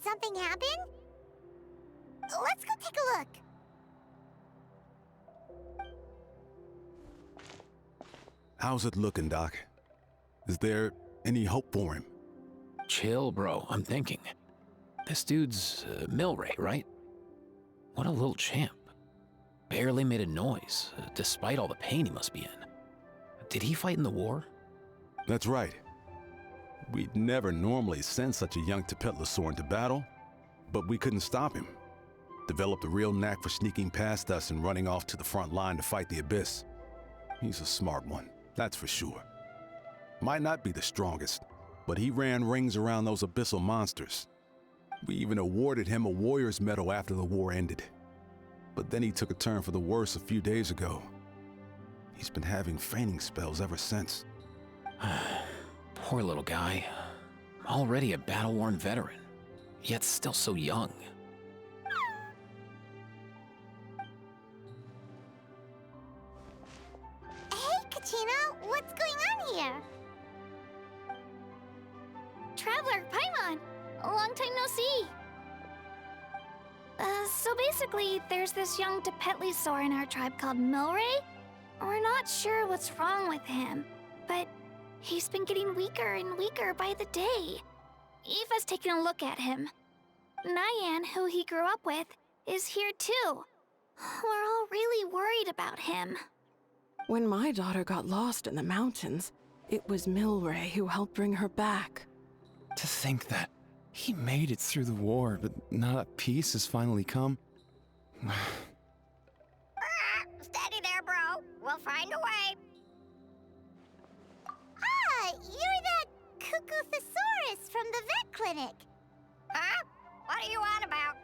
Did something happen? Let's go take a look. How's it looking, Doc? Is there any hope for him? Chill, bro. I'm thinking. This dude's Milray, right? What a little champ. Barely made a noise, despite all the pain he must be in. Did he fight in the war? That's right. We'd never normally send such a young Tepetlosaur into battle, but we couldn't stop him. Developed a real knack for sneaking past us and running off to the front line to fight the Abyss. He's a smart one, that's for sure. Might not be the strongest, but he ran rings around those abyssal monsters. We even awarded him a warrior's medal after the war ended. But then he took a turn for the worse a few days ago. He's been having fainting spells ever since. Poor little guy. Already a battle-worn veteran, yet still so young. Hey, Kachina, what's going on here? Traveler, Paimon! Long time no see! So basically, there's this young Tepetlosaur in our tribe called Milray. We're not sure what's wrong with him, but he's been getting weaker and weaker by the day. Eva's taking a look at him. Nyan, who he grew up with, is here too. We're all really worried about him. When my daughter got lost in the mountains, it was Milray who helped bring her back. To think that he made it through the war, but now that peace has finally come. Steady there, bro. We'll find a way. Ah, you're that Cuckoo-thesaurus from the vet clinic. Huh? What are you on about?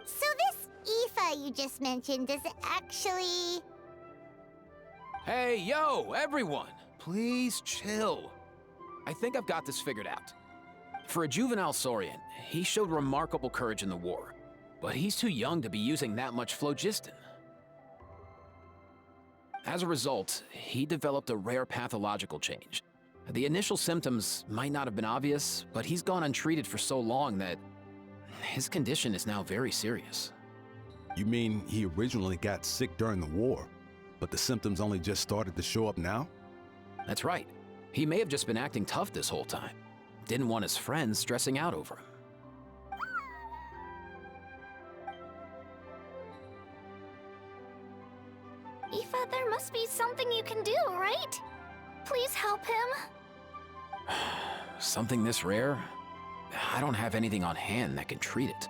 So this Aoife you just mentioned, does it actually... Hey, yo, everyone! Please chill. I think I've got this figured out. For a juvenile saurian, he showed remarkable courage in the war, but he's too young to be using that much phlogiston. As a result, he developed a rare pathological change. The initial symptoms might not have been obvious, but he's gone untreated for so long that his condition is now very serious. You mean he originally got sick during the war, but the symptoms only just started to show up now? That's right. He may have just been acting tough this whole time. Didn't want his friends stressing out over him. Aoife, there must be something you can do, right? Please help him. Something this rare? I don't have anything on hand that can treat it.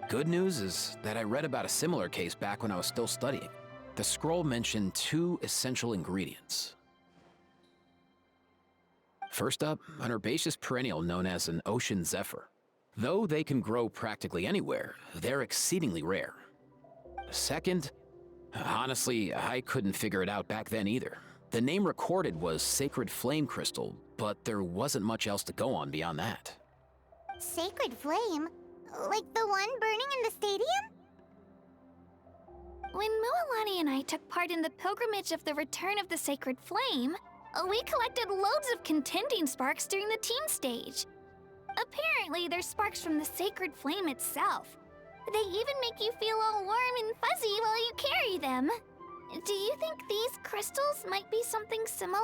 Good news is that I read about a similar case back when I was still studying. The scroll mentioned 2 essential ingredients. First up, an herbaceous perennial known as an ocean zephyr. Though they can grow practically anywhere, they're exceedingly rare. Second, honestly, I couldn't figure it out back then either. The name recorded was Sacred Flame Crystal, but there wasn't much else to go on beyond that. Sacred flame? Like the one burning in the stadium? When Mualani and I took part in the pilgrimage of the Return of the Sacred Flame, we collected loads of contending sparks during the team stage. Apparently, they're sparks from the sacred flame itself. They even make you feel all warm and fuzzy while you carry them. Do you think these crystals might be something similar?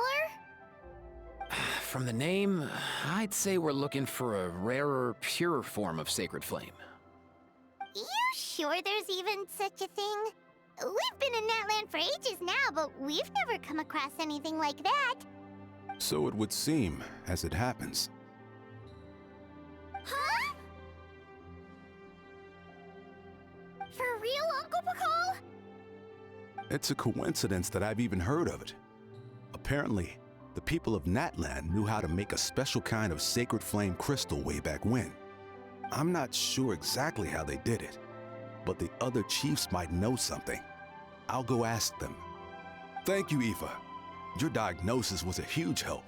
From the name, I'd say we're looking for a rarer, purer form of sacred flame. You sure there's even such a thing? We've been in Natland for ages now, but we've never come across anything like that. So it would seem, as it happens. Huh? For real, Uncle Pakal? It's a coincidence that I've even heard of it. Apparently, the people of Natland knew how to make a special kind of sacred flame crystal way back when. I'm not sure exactly how they did it, but the other chiefs might know something. I'll go ask them. Thank you, Aoife. Your diagnosis was a huge help.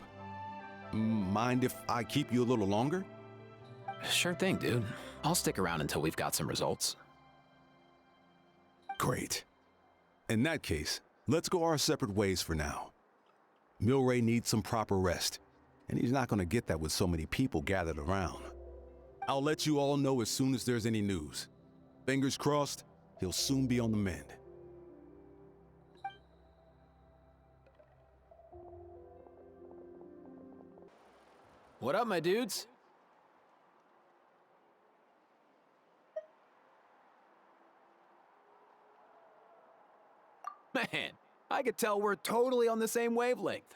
Mind if I keep you a little longer? Sure thing, dude. I'll stick around until we've got some results. Great. In that case, let's go our separate ways for now. Milray needs some proper rest, and he's not going to get that with so many people gathered around. I'll let you all know as soon as there's any news. Fingers crossed, he'll soon be on the mend. What up, my dudes? Man, I could tell we're totally on the same wavelength.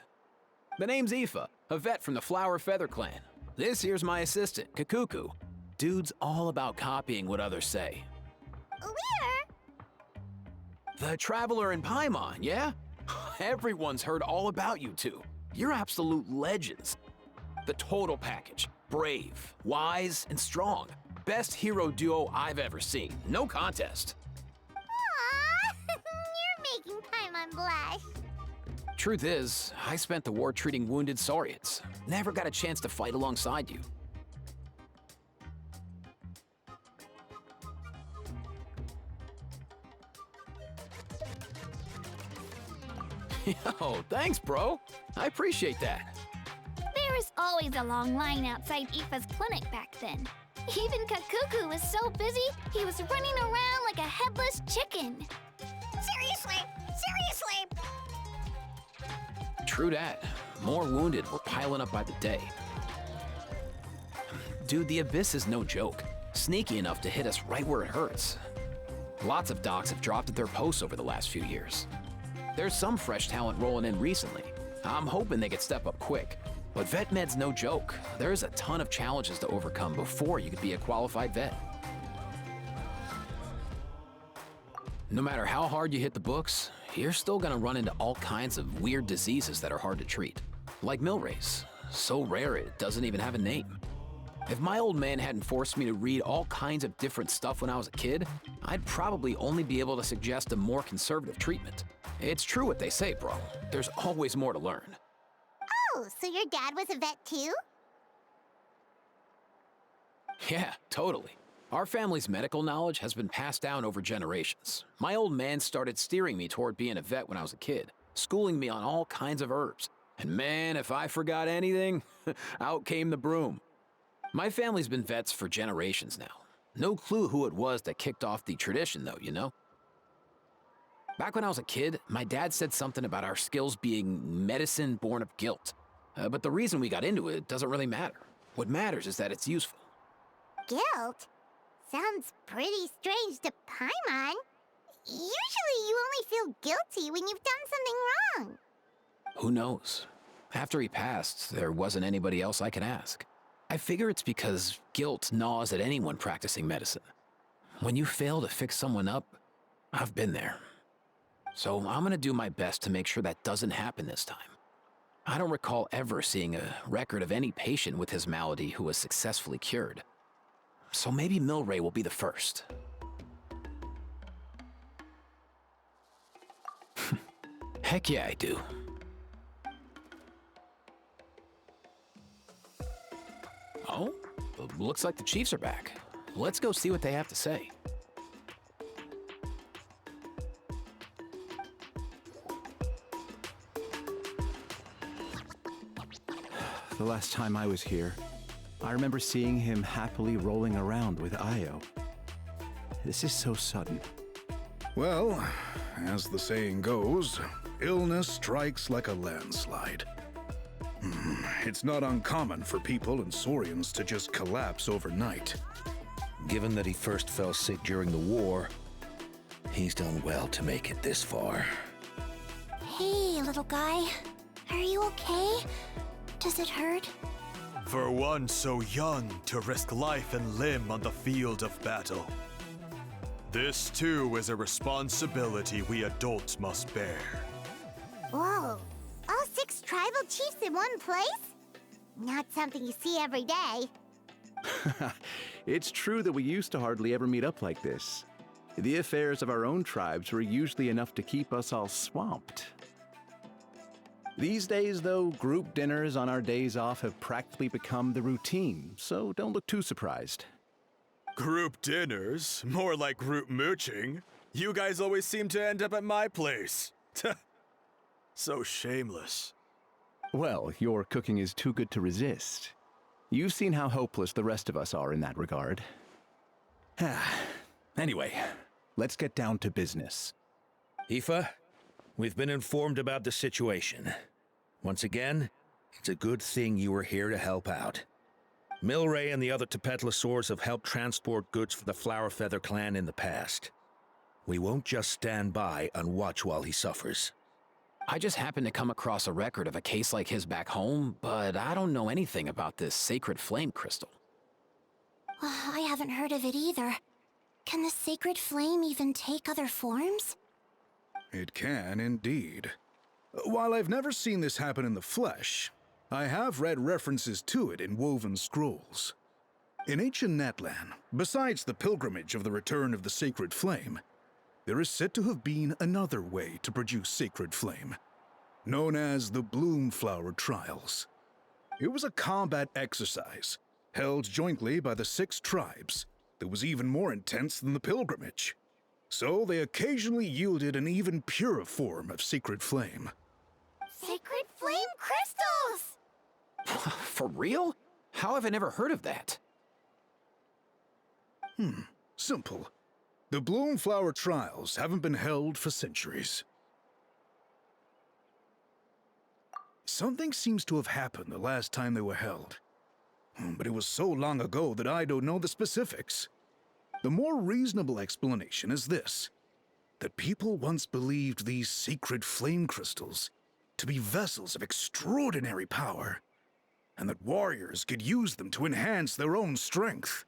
The name's Aoife, a vet from the Flower Feather clan. This here's my assistant, Kakuku. Dude's all about copying what others say. We're... The Traveler in Paimon, yeah? Everyone's heard all about you two. You're absolute legends. The total package. Brave, wise, and strong. Best hero duo I've ever seen. No contest. Aww, you're making Paimon blush. Truth is, I spent the war treating wounded Saurians. Never got a chance to fight alongside you. Yo, thanks, bro. I appreciate that. There was always a long line outside Aoife's clinic back then. Even Kakuku was so busy, he was running around like a headless chicken. Seriously, seriously. True that. More wounded were piling up by the day. Dude, the Abyss is no joke. Sneaky enough to hit us right where it hurts. Lots of docs have dropped at their posts over the last few years. There's some fresh talent rolling in recently. I'm hoping they could step up quick. But vet med's no joke. There's a ton of challenges to overcome before you could be a qualified vet. No matter how hard you hit the books, you're still gonna run into all kinds of weird diseases that are hard to treat. Like Milray's, so rare it doesn't even have a name. If my old man hadn't forced me to read all kinds of different stuff when I was a kid, I'd probably only be able to suggest a more conservative treatment. It's true what they say, bro. There's always more to learn. Oh, so your dad was a vet too? Yeah, totally. Our family's medical knowledge has been passed down over generations. My old man started steering me toward being a vet when I was a kid, schooling me on all kinds of herbs. And man, if I forgot anything, out came the broom. My family's been vets for generations now. No clue who it was that kicked off the tradition though, you know? Back when I was a kid, my dad said something about our skills being medicine born of guilt. But the reason we got into it doesn't really matter. What matters is that it's useful. Guilt? Sounds pretty strange to Paimon. Usually you only feel guilty when you've done something wrong. Who knows? After he passed, there wasn't anybody else I could ask. I figure it's because guilt gnaws at anyone practicing medicine. When you fail to fix someone up, I've been there. So I'm gonna do my best to make sure that doesn't happen this time. I don't recall ever seeing a record of any patient with his malady who was successfully cured. So maybe Milray will be the first. Heck yeah, I do. Oh, looks like the Chiefs are back. Let's go see what they have to say. The last time I was here, I remember seeing him happily rolling around with Io. This is so sudden. Well, as the saying goes, illness strikes like a landslide. It's not uncommon for people and Saurians to just collapse overnight. Given that he first fell sick during the war, he's done well to make it this far. Hey, little guy. Are you okay? Does it hurt? For one so young to risk life and limb on the field of battle. This too is a responsibility we adults must bear. Whoa. All 6 tribal chiefs in one place? Not something you see every day. It's true that we used to hardly ever meet up like this. The affairs of our own tribes were usually enough to keep us all swamped. These days, though, group dinners on our days off have practically become the routine, so don't look too surprised. Group dinners? More like group mooching. You guys always seem to end up at my place. So shameless. Well, your cooking is too good to resist. You've seen how hopeless the rest of us are in that regard. Anyway, let's get down to business. Aoife, we've been informed about the situation. Once again, it's a good thing you were here to help out. Milray and the other Tepetlosaurs have helped transport goods for the Flowerfeather clan in the past. We won't just stand by and watch while he suffers. I just happened to come across a record of a case like his back home, but I don't know anything about this sacred flame crystal. I haven't heard of it either. Can the sacred flame even take other forms? It can, indeed. While I've never seen this happen in the flesh, I have read references to it in woven scrolls. In ancient Natlan, besides the pilgrimage of the return of the sacred flame, there is said to have been another way to produce sacred flame, known as the Bloomflower Trials. It was a combat exercise, held jointly by the 6 tribes, that was even more intense than the pilgrimage. So they occasionally yielded an even purer form of sacred flame. Sacred flame crystals! For real? How have I never heard of that? Simple. The Bloomflower Trials haven't been held for centuries. Something seems to have happened the last time they were held. But it was so long ago that I don't know the specifics. The more reasonable explanation is this: that people once believed these sacred flame crystals to be vessels of extraordinary power, and that warriors could use them to enhance their own strength.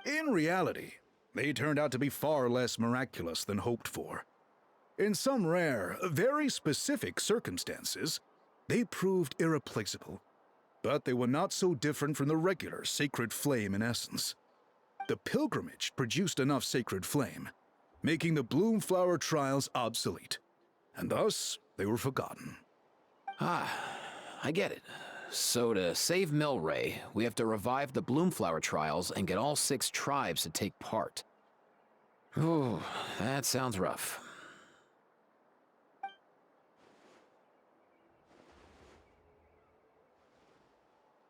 In reality, they turned out to be far less miraculous than hoped for. In some rare, very specific circumstances, they proved irreplaceable, but they were not so different from the regular sacred flame in essence. The pilgrimage produced enough sacred flame, making the Bloomflower Trials obsolete, and thus they were forgotten. I get it. So to save Milray, we have to revive the Bloomflower Trials and get all 6 tribes to take part. Ooh, that sounds rough.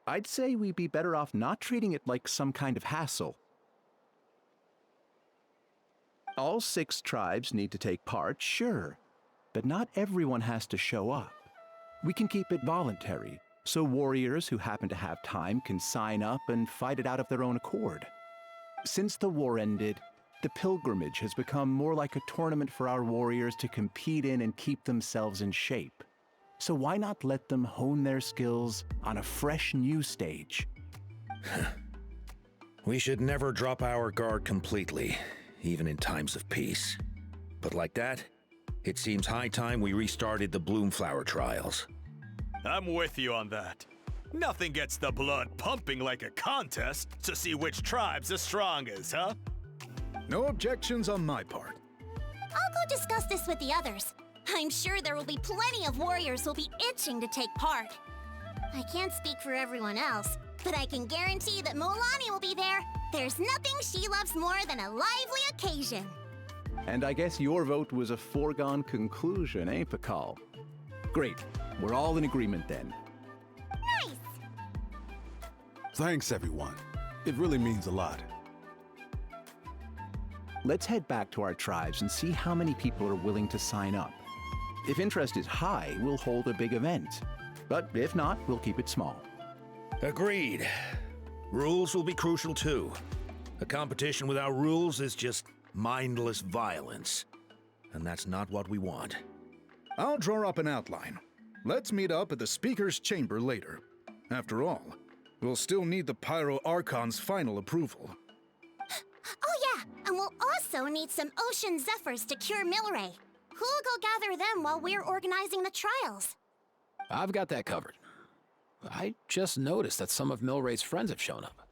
I'd say we'd be better off not treating it like some kind of hassle. All 6 tribes need to take part, sure, but not everyone has to show up. We can keep it voluntary, so warriors who happen to have time can sign up and fight it out of their own accord. Since the war ended, the pilgrimage has become more like a tournament for our warriors to compete in and keep themselves in shape. So why not let them hone their skills on a fresh new stage? We should never drop our guard completely, even in times of peace. But like that, it seems high time we restarted the Bloomflower Trials. I'm with you on that. Nothing gets the blood pumping like a contest to see which tribe's the strongest, huh? No objections on my part. I'll go discuss this with the others. I'm sure there will be plenty of warriors who'll be itching to take part. I can't speak for everyone else, but I can guarantee that Molani will be there. There's nothing she loves more than a lively occasion. And I guess your vote was a foregone conclusion, eh, Pakal? Great. We're all in agreement then. Nice! Thanks, everyone. It really means a lot. Let's head back to our tribes and see how many people are willing to sign up. If interest is high, we'll hold a big event. But if not, we'll keep it small. Agreed. Rules will be crucial too. A competition without rules is just mindless violence. And that's not what we want. I'll draw up an outline. Let's meet up at the Speaker's Chamber later. After all, we'll still need the Pyro Archon's final approval. Oh yeah, and we'll also need some Ocean Zephyrs to cure Milray. Who'll go gather them while we're organizing the trials? I've got that covered. I just noticed that some of Milray's friends have shown up.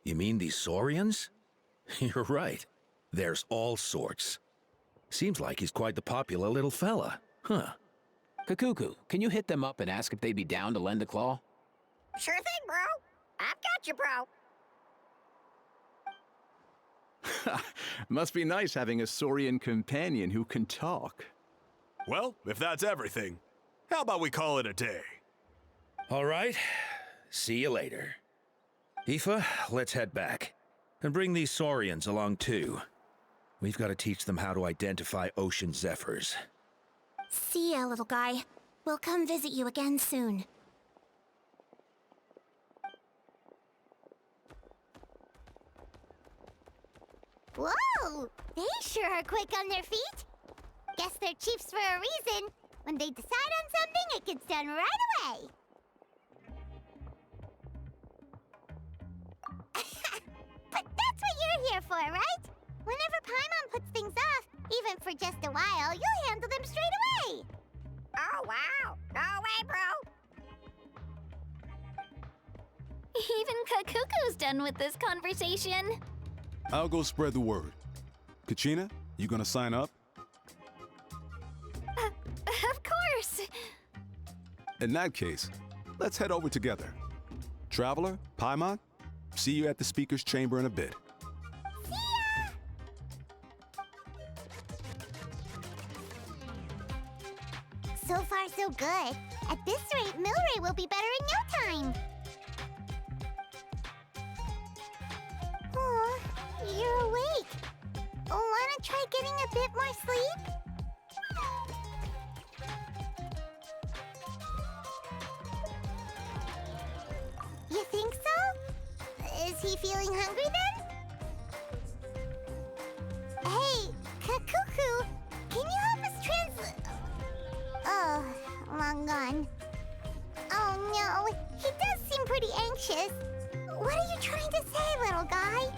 You mean these Saurians? You're right. There's all sorts. Seems like he's quite the popular little fella, huh? Kakuku, can you hit them up and ask if they'd be down to lend a claw? Sure thing, bro. I've got you, bro. Must be nice having a Saurian companion who can talk. Well, if that's everything, how about we call it a day? All right. See you later. Aoife, let's head back. And bring these saurians along too. We've got to teach them how to identify ocean zephyrs. See ya, little guy. We'll come visit you again soon. Whoa! They sure are quick on their feet. Guess they're chiefs for a reason. When they decide on something, it gets done right away. But that's what you're here for, right? Whenever Paimon puts things off, even for just a while, you'll handle them straight away. Oh, wow. No way, bro. Even Kakuku's done with this conversation. I'll go spread the word. Kachina, you gonna sign up? Of course. In that case, let's head over together. Traveler, Paimon, see you at the speaker's chamber in a bit. See ya! So far, so good. At this rate, Milray will be better in no time. Oh, you're awake. Wanna try getting a bit more sleep? You think so? Is he feeling hungry then? Hey, Kakuku, can you help us Oh, long gone. Oh no, he does seem pretty anxious. What are you trying to say, little guy?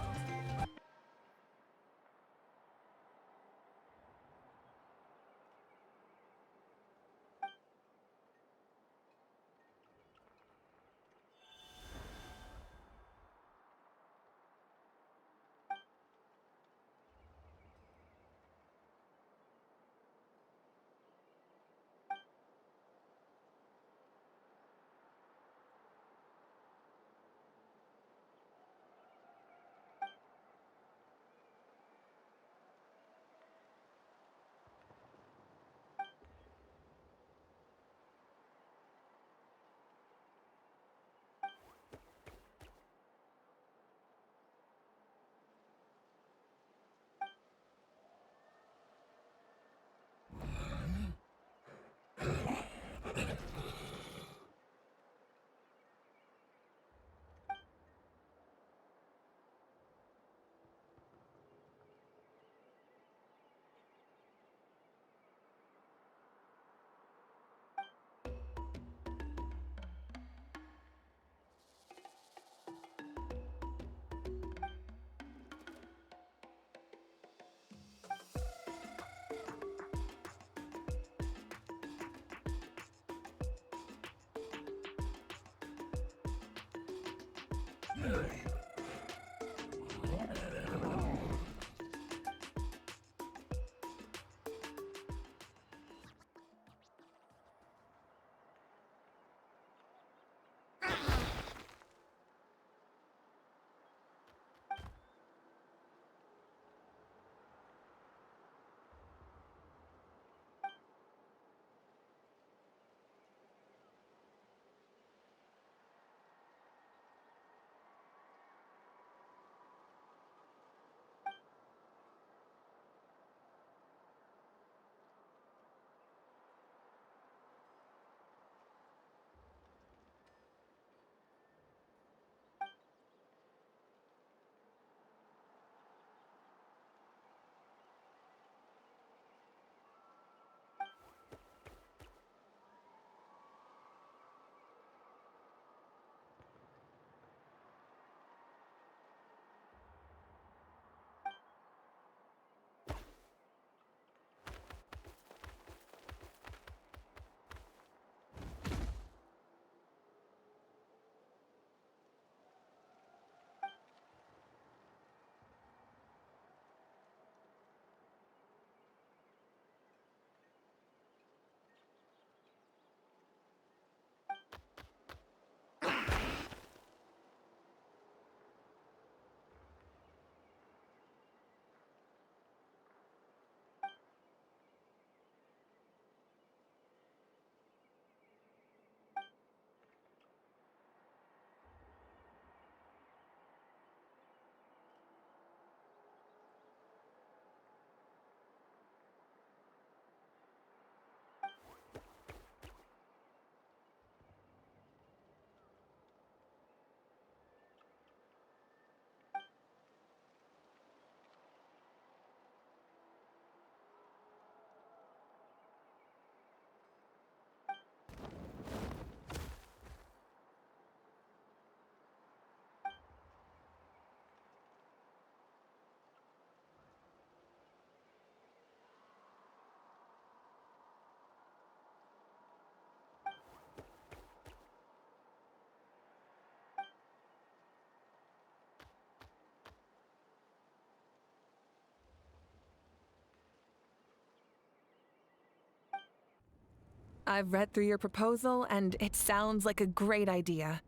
I've read through your proposal, and it sounds like a great idea.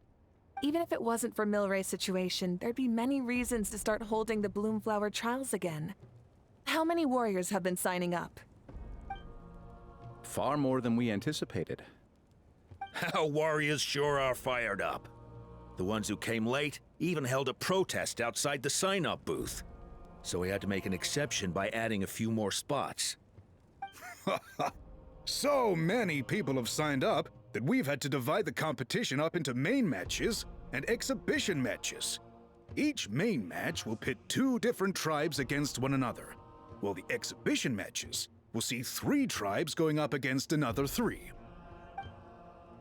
Even if it wasn't for Milray's situation, there'd be many reasons to start holding the Bloomflower trials again. How many warriors have been signing up? Far more than we anticipated. Our warriors sure are fired up. The ones who came late even held a protest outside the sign-up booth. So we had to make an exception by adding a few more spots. So many people have signed up that we've had to divide the competition up into main matches and exhibition matches. Each main match will pit 2 different tribes against one another, while the exhibition matches will see 3 tribes going up against another 3.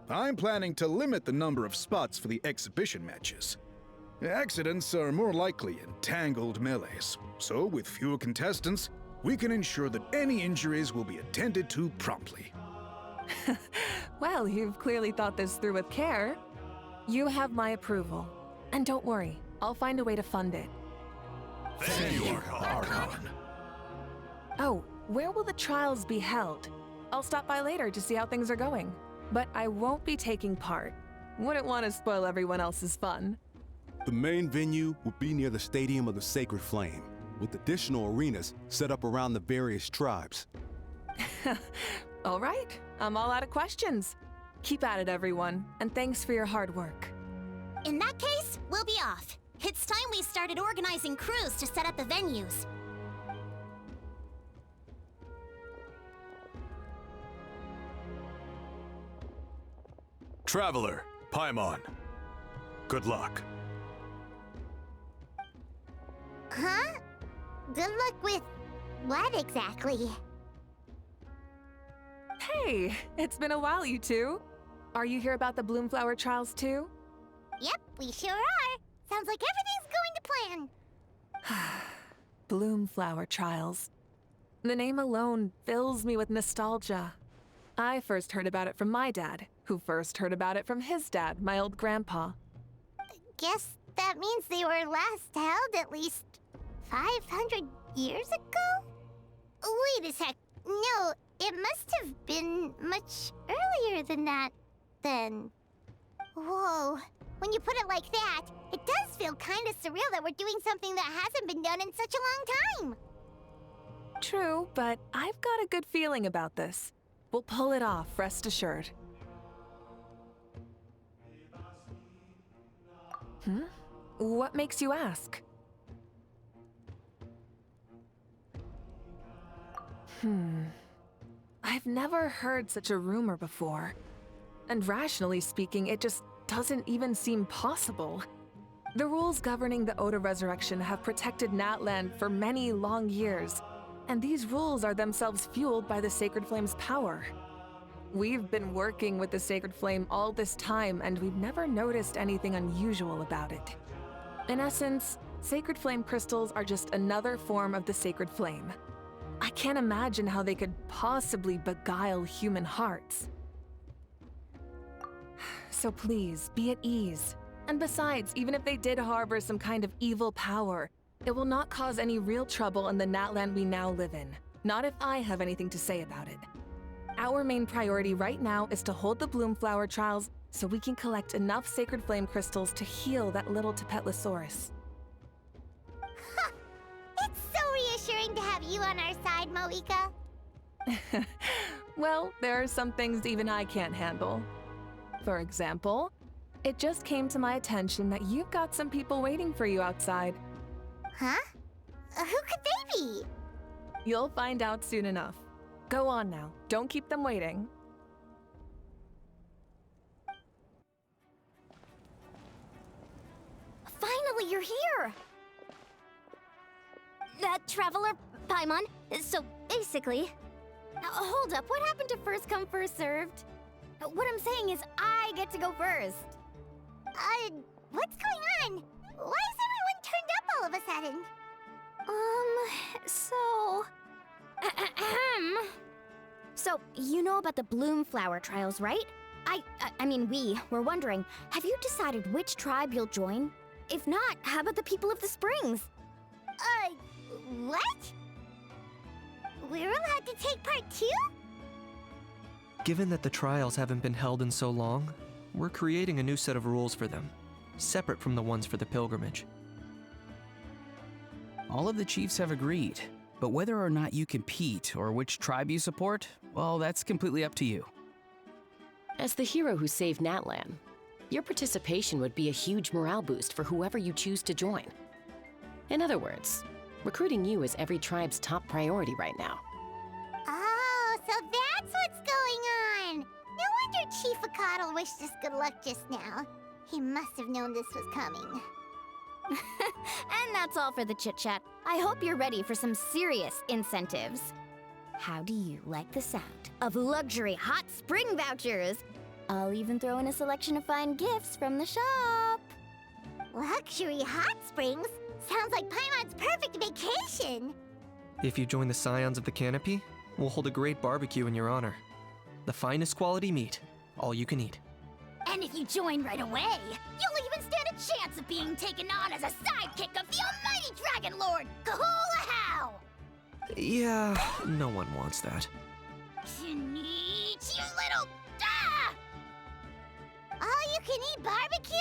I'm planning to limit the number of spots for the exhibition matches. Accidents are more likely in tangled melees, so with fewer contestants, we can ensure that any injuries will be attended to promptly. Well, you've clearly thought this through with care. You have my approval. And don't worry, I'll find a way to fund it. Thank you, Archon. Oh, where will the trials be held? I'll stop by later to see how things are going. But I won't be taking part. Wouldn't want to spoil everyone else's fun. The main venue will be near the Stadium of the Sacred Flame, with additional arenas set up around the various tribes. All right, I'm all out of questions. Keep at it, everyone, and thanks for your hard work. In that case, we'll be off. It's time we started organizing crews to set up the venues. Traveler, Paimon. Good luck. Huh? Good luck with what exactly? Hey, it's been a while, you two. Are you here about the Bloomflower trials too? Yep, we sure are. Sounds like everything's going to plan. Bloomflower trials. The name alone fills me with nostalgia. I first heard about it from my dad, who first heard about it from his dad, my old grandpa. Guess that means they were last held at least 500 years ago? Wait a sec. No, it must have been much earlier than that, then. Whoa. When you put it like that, it does feel kind of surreal that we're doing something that hasn't been done in such a long time. True, but I've got a good feeling about this. We'll pull it off, rest assured. What makes you ask? I've never heard such a rumor before. And rationally speaking, it just doesn't even seem possible. The rules governing the Oda resurrection have protected Natland for many long years, and these rules are themselves fueled by the Sacred Flame's power. We've been working with the Sacred Flame all this time, and we've never noticed anything unusual about it. In essence, Sacred Flame crystals are just another form of the Sacred Flame. I can't imagine how they could possibly beguile human hearts. So please, be at ease. And besides, even if they did harbor some kind of evil power, it will not cause any real trouble in the Natland we now live in. Not if I have anything to say about it. Our main priority right now is to hold the Bloomflower trials so we can collect enough Sacred Flame crystals to heal that little Tepetlosaurus. It's so reassuring to have you on our side, Moika. Well, there are some things even I can't handle. For example, it just came to my attention that you've got some people waiting for you outside. Huh? Who could they be? You'll find out soon enough. Go on now, don't keep them waiting. Finally, you're here! Traveler, Paimon, so basically... hold up, what happened to first come, first served? What I'm saying is I get to go first. What's going on? Why is everyone turned up all of a sudden? So, you know about the Bloomflower trials, right? I mean, we were wondering, have you decided which tribe you'll join? If not, how about the people of the Springs? What? We're allowed to take part too? Given that the trials haven't been held in so long, we're creating a new set of rules for them, separate from the ones for the pilgrimage. All of the chiefs have agreed, but whether or not you compete or which tribe you support, well, that's completely up to you. As the hero who saved Natlan, your participation would be a huge morale boost for whoever you choose to join. In other words, recruiting you is every tribe's top priority right now. Oh, so that's what's going on! No wonder Chief Akatl wished us good luck just now. He must have known this was coming. And that's all for the chit-chat. I hope you're ready for some serious incentives. How do you like the sound of luxury hot spring vouchers? I'll even throw in a selection of fine gifts from the shop. Luxury hot springs? Sounds like Paimon's perfect vacation! If you join the Scions of the Canopy, we'll hold a great barbecue in your honor. The finest quality meat, all you can eat. And if you join right away, you'll even stand a chance of being taken on as a sidekick of the almighty Dragon Lord, Kahula! Yeah, no one wants that. You little... Ah! All-you-can-eat barbecue?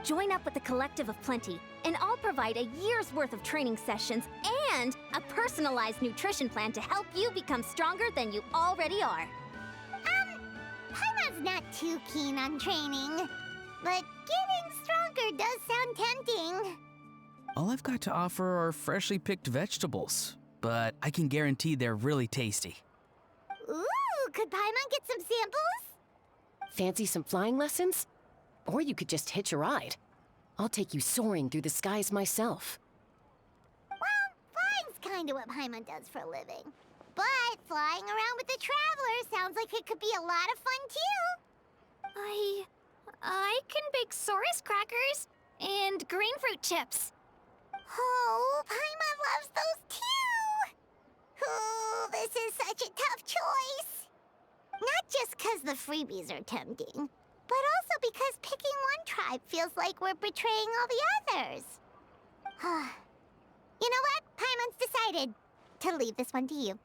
Join up with the Collective of Plenty, and I'll provide a year's worth of training sessions and a personalized nutrition plan to help you become stronger than you already are. Paimon's not too keen on training, but getting stronger does sound tempting. All I've got to offer are freshly picked vegetables, but I can guarantee they're really tasty. Ooh, could Paimon get some samples? Fancy some flying lessons? Or you could just hitch a ride. I'll take you soaring through the skies myself. Well, flying's kinda what Paimon does for a living. But flying around with the Traveler sounds like it could be a lot of fun, too. I can bake Saurus crackers and green fruit chips. Oh, Paimon loves those, too! Ooh, this is such a tough choice. Not just 'cause the freebies are tempting, but also because picking one tribe feels like we're betraying all the others. You know what? Paimon's decided to leave this one to you.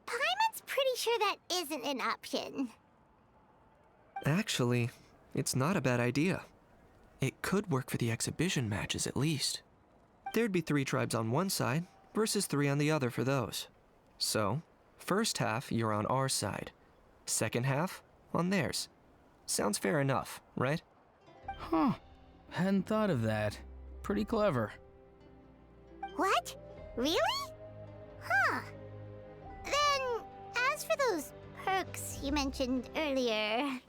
Paimon's pretty sure that isn't an option. Actually, it's not a bad idea. It could work for the exhibition matches at least. There'd be 3 tribes on one side versus 3 on the other for those. So, first half you're on our side, second half on theirs. Sounds fair enough, right? Huh. Hadn't thought of that. Pretty clever. What? Really? Huh. Then, as for those perks you mentioned earlier...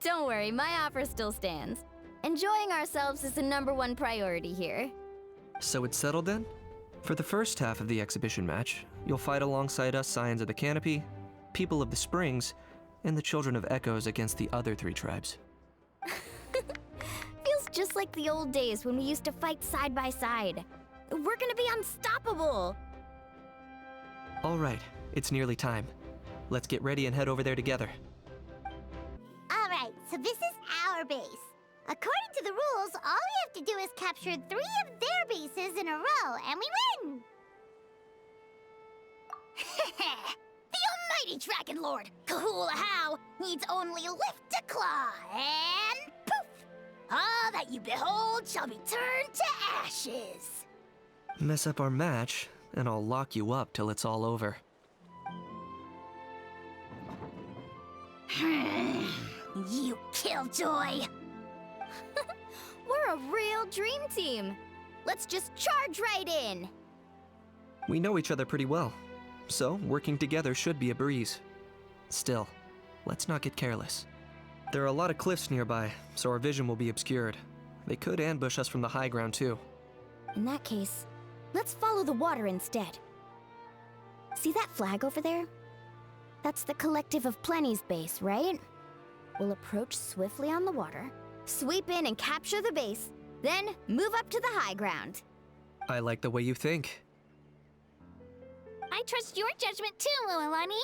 Don't worry, my offer still stands. Enjoying ourselves is the #1 priority here. So it's settled then? For the first half of the exhibition match, you'll fight alongside us Scions of the Canopy, People of the Springs, and the Children of Echoes against the other 3 tribes. Feels just like the old days when we used to fight side by side. We're gonna be unstoppable! All right, it's nearly time. Let's get ready and head over there together. Alright, so this is our base. According to the rules, all we have to do is capture 3 of their bases in a row, and we win! The almighty Dragon Lord, Kahula needs only lift a claw, and poof! All that you behold shall be turned to ashes. Mess up our match, and I'll lock you up till it's all over. You killjoy! We're a real dream team. Let's just charge right in. We know each other pretty well, so working together should be a breeze. Still, let's not get careless. There are a lot of cliffs nearby, so our vision will be obscured. They could ambush us from the high ground too. In that case, let's follow the water instead. See that flag over there? That's the Collective of Plenty's base, right? We'll approach swiftly on the water, sweep in and capture the base, then move up to the high ground. I like the way you think. I trust your judgment too, Lualani.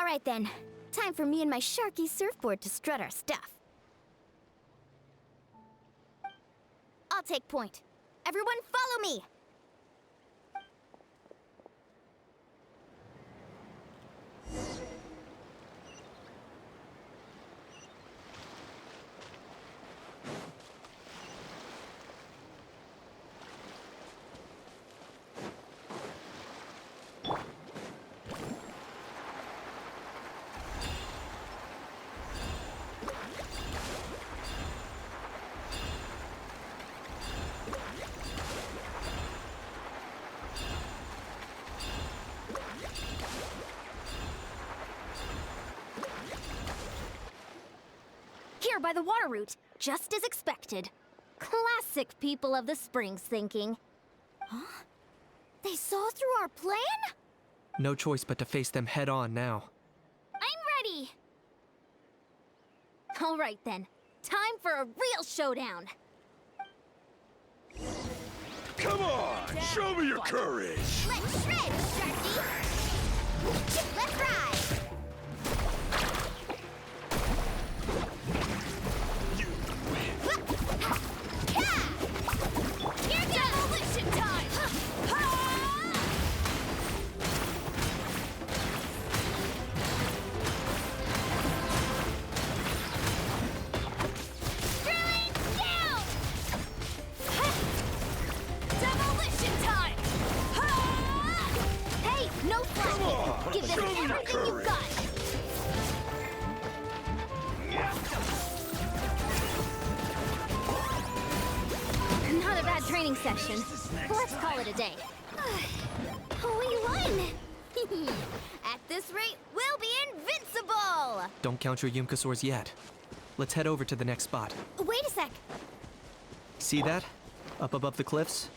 right then. Time for me and my Sharky surfboard to strut our stuff. I'll take point. Everyone follow me! Here by the water route, just as expected. Classic people of the springs thinking. Huh? They saw through our plan? No choice but to face them head on now. I'm ready! All right then, time for a real showdown. Come on, show me your courage. Let's shred, Sharky! Let's ride! Here's demolition time! Drilling down! Demolition time! Hey, no flash! Give them everything you've got! Not a bad training session. Let's call it a day. We won! At this rate, we'll be invincible! Don't count your Yumkasaurs yet. Let's head over to the next spot. Wait a sec. See that? Up above the cliffs?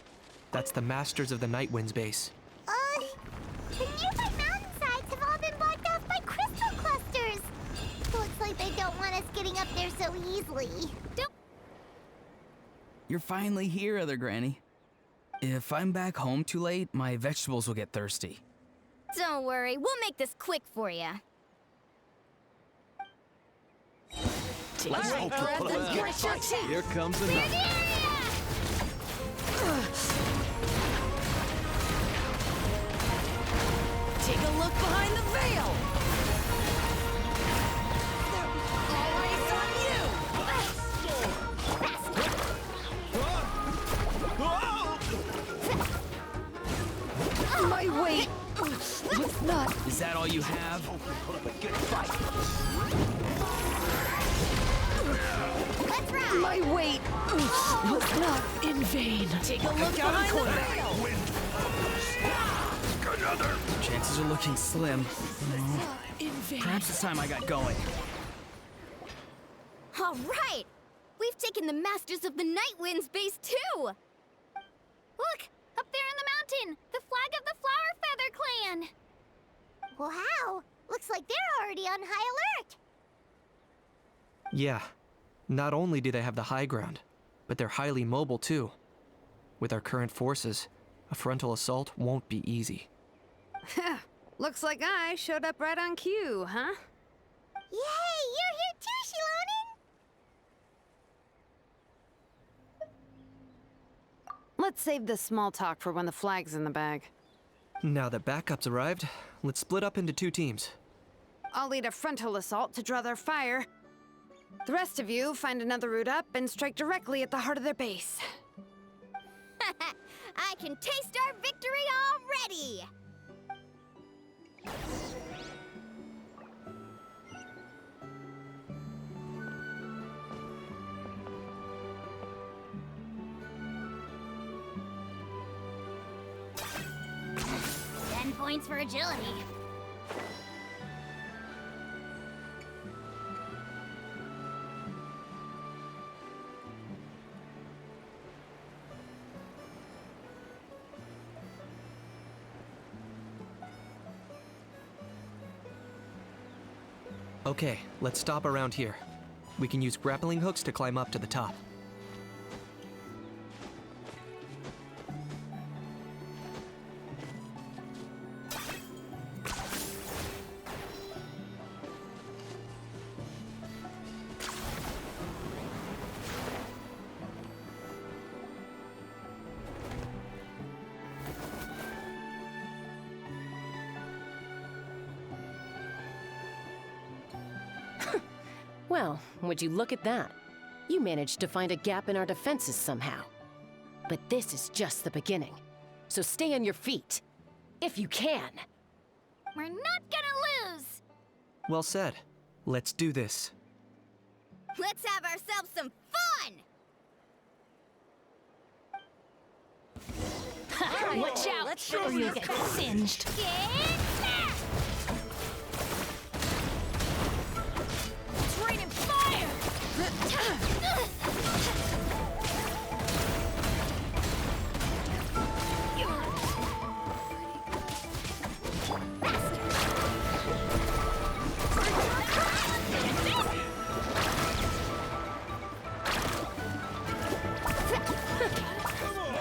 That's the Masters of the Night Wind's base. The nearby mountainsides have all been blocked off by crystal clusters! Looks like they don't want us getting up there so easily. You're finally here, Other Granny. If I'm back home too late, my vegetables will get thirsty. Don't worry, we'll make this quick for you. Here comes another. Take a look behind the veil! All eyes on you! My weight was not. Is that all you have? Let's ride! My weight was not in vain. Take a look behind the veil! Chances are looking slim. In vain. Perhaps it's time I got going. All right! We've taken the Masters of the Night Wind's base too! Look! Up there in the mountain! The flag of the Flower Feather Clan! Wow! Looks like they're already on high alert! Yeah. Not only do they have the high ground, but they're highly mobile too. With our current forces, a frontal assault won't be easy. Looks like I showed up right on cue, huh? Yay! You're here too, Shilonen! Let's save this small talk for when the flag's in the bag. Now that backup's arrived, let's split up into 2 teams. I'll lead a frontal assault to draw their fire. The rest of you find another route up and strike directly at the heart of their base. I can taste our victory already! Points for agility. Okay, let's stop around here. We can use grappling hooks to climb up to the top. Well, would you look at that? You managed to find a gap in our defenses somehow. But this is just the beginning. So stay on your feet. If you can. We're not gonna lose! Well said. Let's do this. Let's have ourselves some fun! Watch out, or you'll get singed. It's raining fire!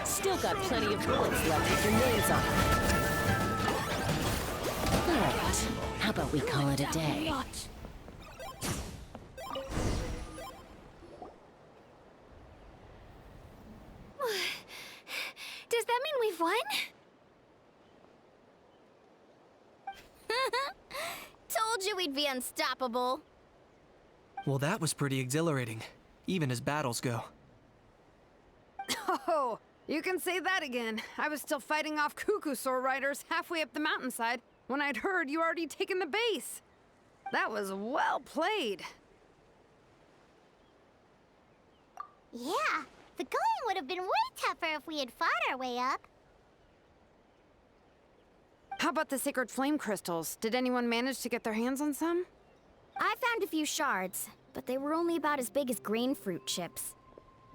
Still got plenty of bullets left with your names on them. Alright, how about we call it a day? Does that mean we've won? Told you we'd be unstoppable. Well, that was pretty exhilarating, even as battles go. Oh, you can say that again. I was still fighting off Cuckoosaur riders halfway up the mountainside when I'd heard you already taken the base. That was well played. Yeah, the going would have been way tougher if we had fought our way up. How about the sacred flame crystals? Did anyone manage to get their hands on some? I found a few shards, but they were only about as big as grain fruit chips.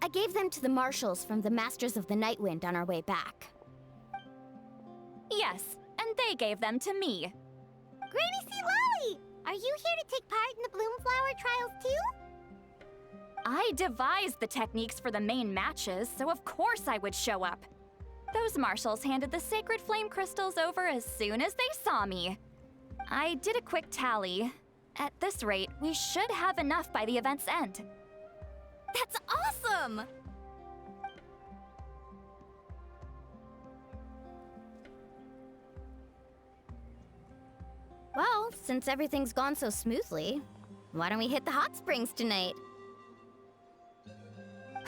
I gave them to the marshals from the Masters of the Nightwind on our way back. Yes, and they gave them to me. Granny C. Lolly! Are you here to take part in the Bloomflower trials too? I devised the techniques for the main matches, so of course I would show up. Those marshals handed the sacred flame crystals over as soon as they saw me. I did a quick tally. At this rate, we should have enough by the event's end. That's awesome! Well, since everything's gone so smoothly, why don't we hit the hot springs tonight?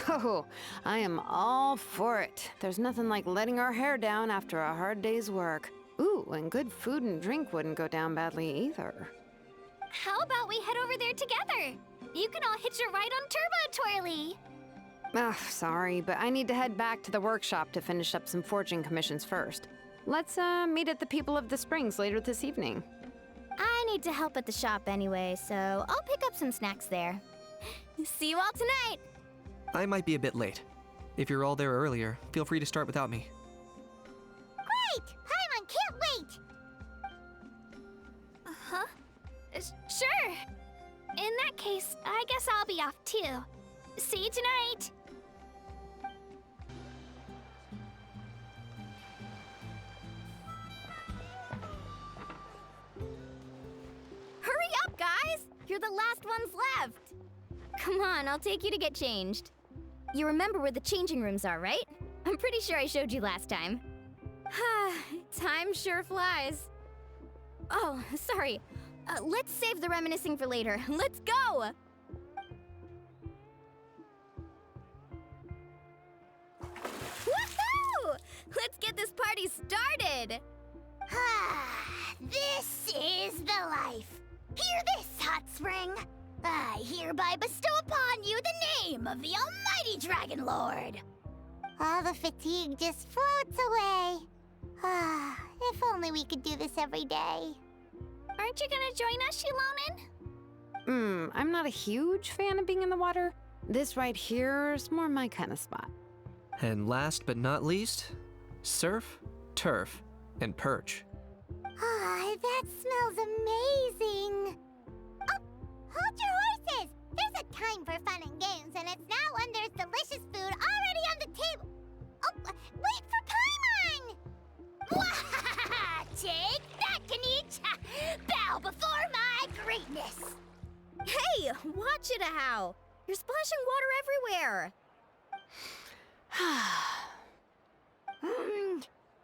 Oh, I am all for it. There's nothing like letting our hair down after a hard day's work. Ooh, and good food and drink wouldn't go down badly either. How about we head over there together? You can all hitch a ride on Turbo Twirly. Ugh, sorry, but I need to head back to the workshop to finish up some forging commissions first. Let's, meet at the People of the Springs later this evening. I need to help at the shop anyway, so I'll pick up some snacks there. See you all tonight! I might be a bit late. If you're all there earlier, feel free to start without me. Great! Paimon can't wait! Huh? Sure. In that case, I guess I'll be off too. See you tonight! Hurry up, guys! You're the last ones left! Come on, I'll take you to get changed. You remember where the changing rooms are, right? I'm pretty sure I showed you last time. Time sure flies. Oh, sorry. Let's save the reminiscing for later. Let's go! Woohoo! Let's get this party started! This is the life. Hear this, Hot Spring. I hereby bestow upon you the name of the Almighty Dragon Lord. All the fatigue just floats away. If only we could do this every day. Aren't you gonna join us, Shilonen? I'm not a huge fan of being in the water. This right here is more my kind of spot. And last but not least, surf, turf, and perch. That smells amazing. Oh, hold your horses. There's a time for fun and games, and it's now when there's delicious food already on the table. Oh, wait for Paimon! Take that, Kanich! Bow before my greatness! Hey, watch it, how! You're splashing water everywhere!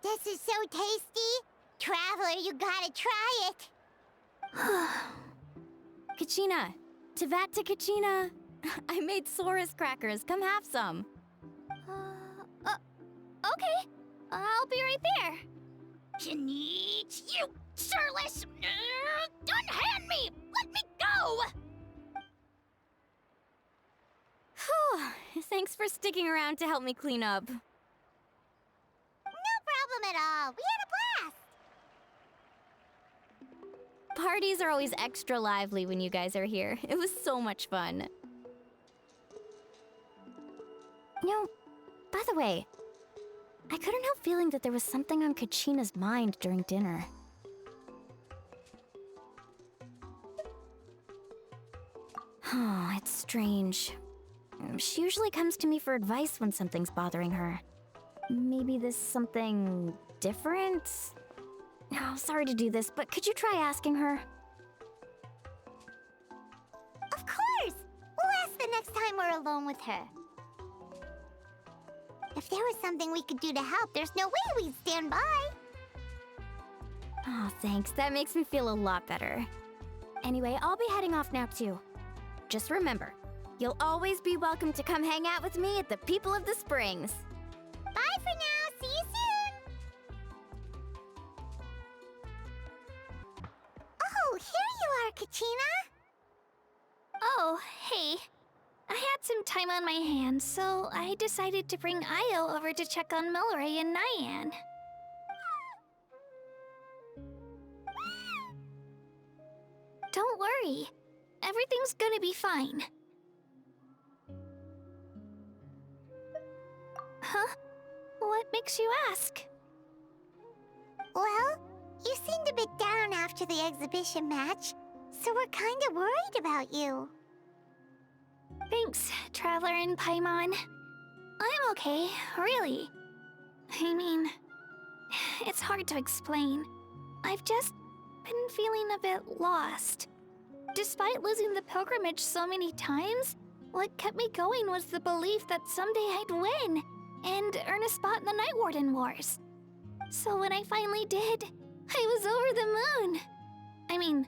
This is so tasty. Traveler, you gotta try it. Kachina, Tevat to Kachina. I made Saurus crackers. Come have some. Okay. I'll be right there. Janich, you shirtless! Unhand me! Let me go! Whew. Thanks for sticking around to help me clean up. No problem at all. We had a blast. Parties are always extra lively when you guys are here. It was so much fun. You know, by the way, I couldn't help feeling that there was something on Kachina's mind during dinner. Oh, it's strange. She usually comes to me for advice when something's bothering her. Maybe this something different? Oh, sorry to do this, but could you try asking her? Of course! We'll ask the next time we're alone with her. If there was something we could do to help, there's no way we'd stand by. Oh, thanks. That makes me feel a lot better. Anyway, I'll be heading off now too. Just remember, you'll always be welcome to come hang out with me at the People of the Springs. Bye for now. See you soon. Oh, here you are, Kachina. Oh, hey. I had some time on my hands, so I decided to bring Io over to check on Milray and Nyan. Don't worry. Everything's gonna be fine. Huh? What makes you ask? Well, you seemed a bit down after the exhibition match, so we're kind of worried about you. Thanks, Traveler and Paimon. I'm okay, really. I mean, it's hard to explain. I've just been feeling a bit lost. Despite losing the pilgrimage so many times, what kept me going was the belief that someday I'd win and earn a spot in the Night Warden Wars. So when I finally did, I was over the moon. I mean,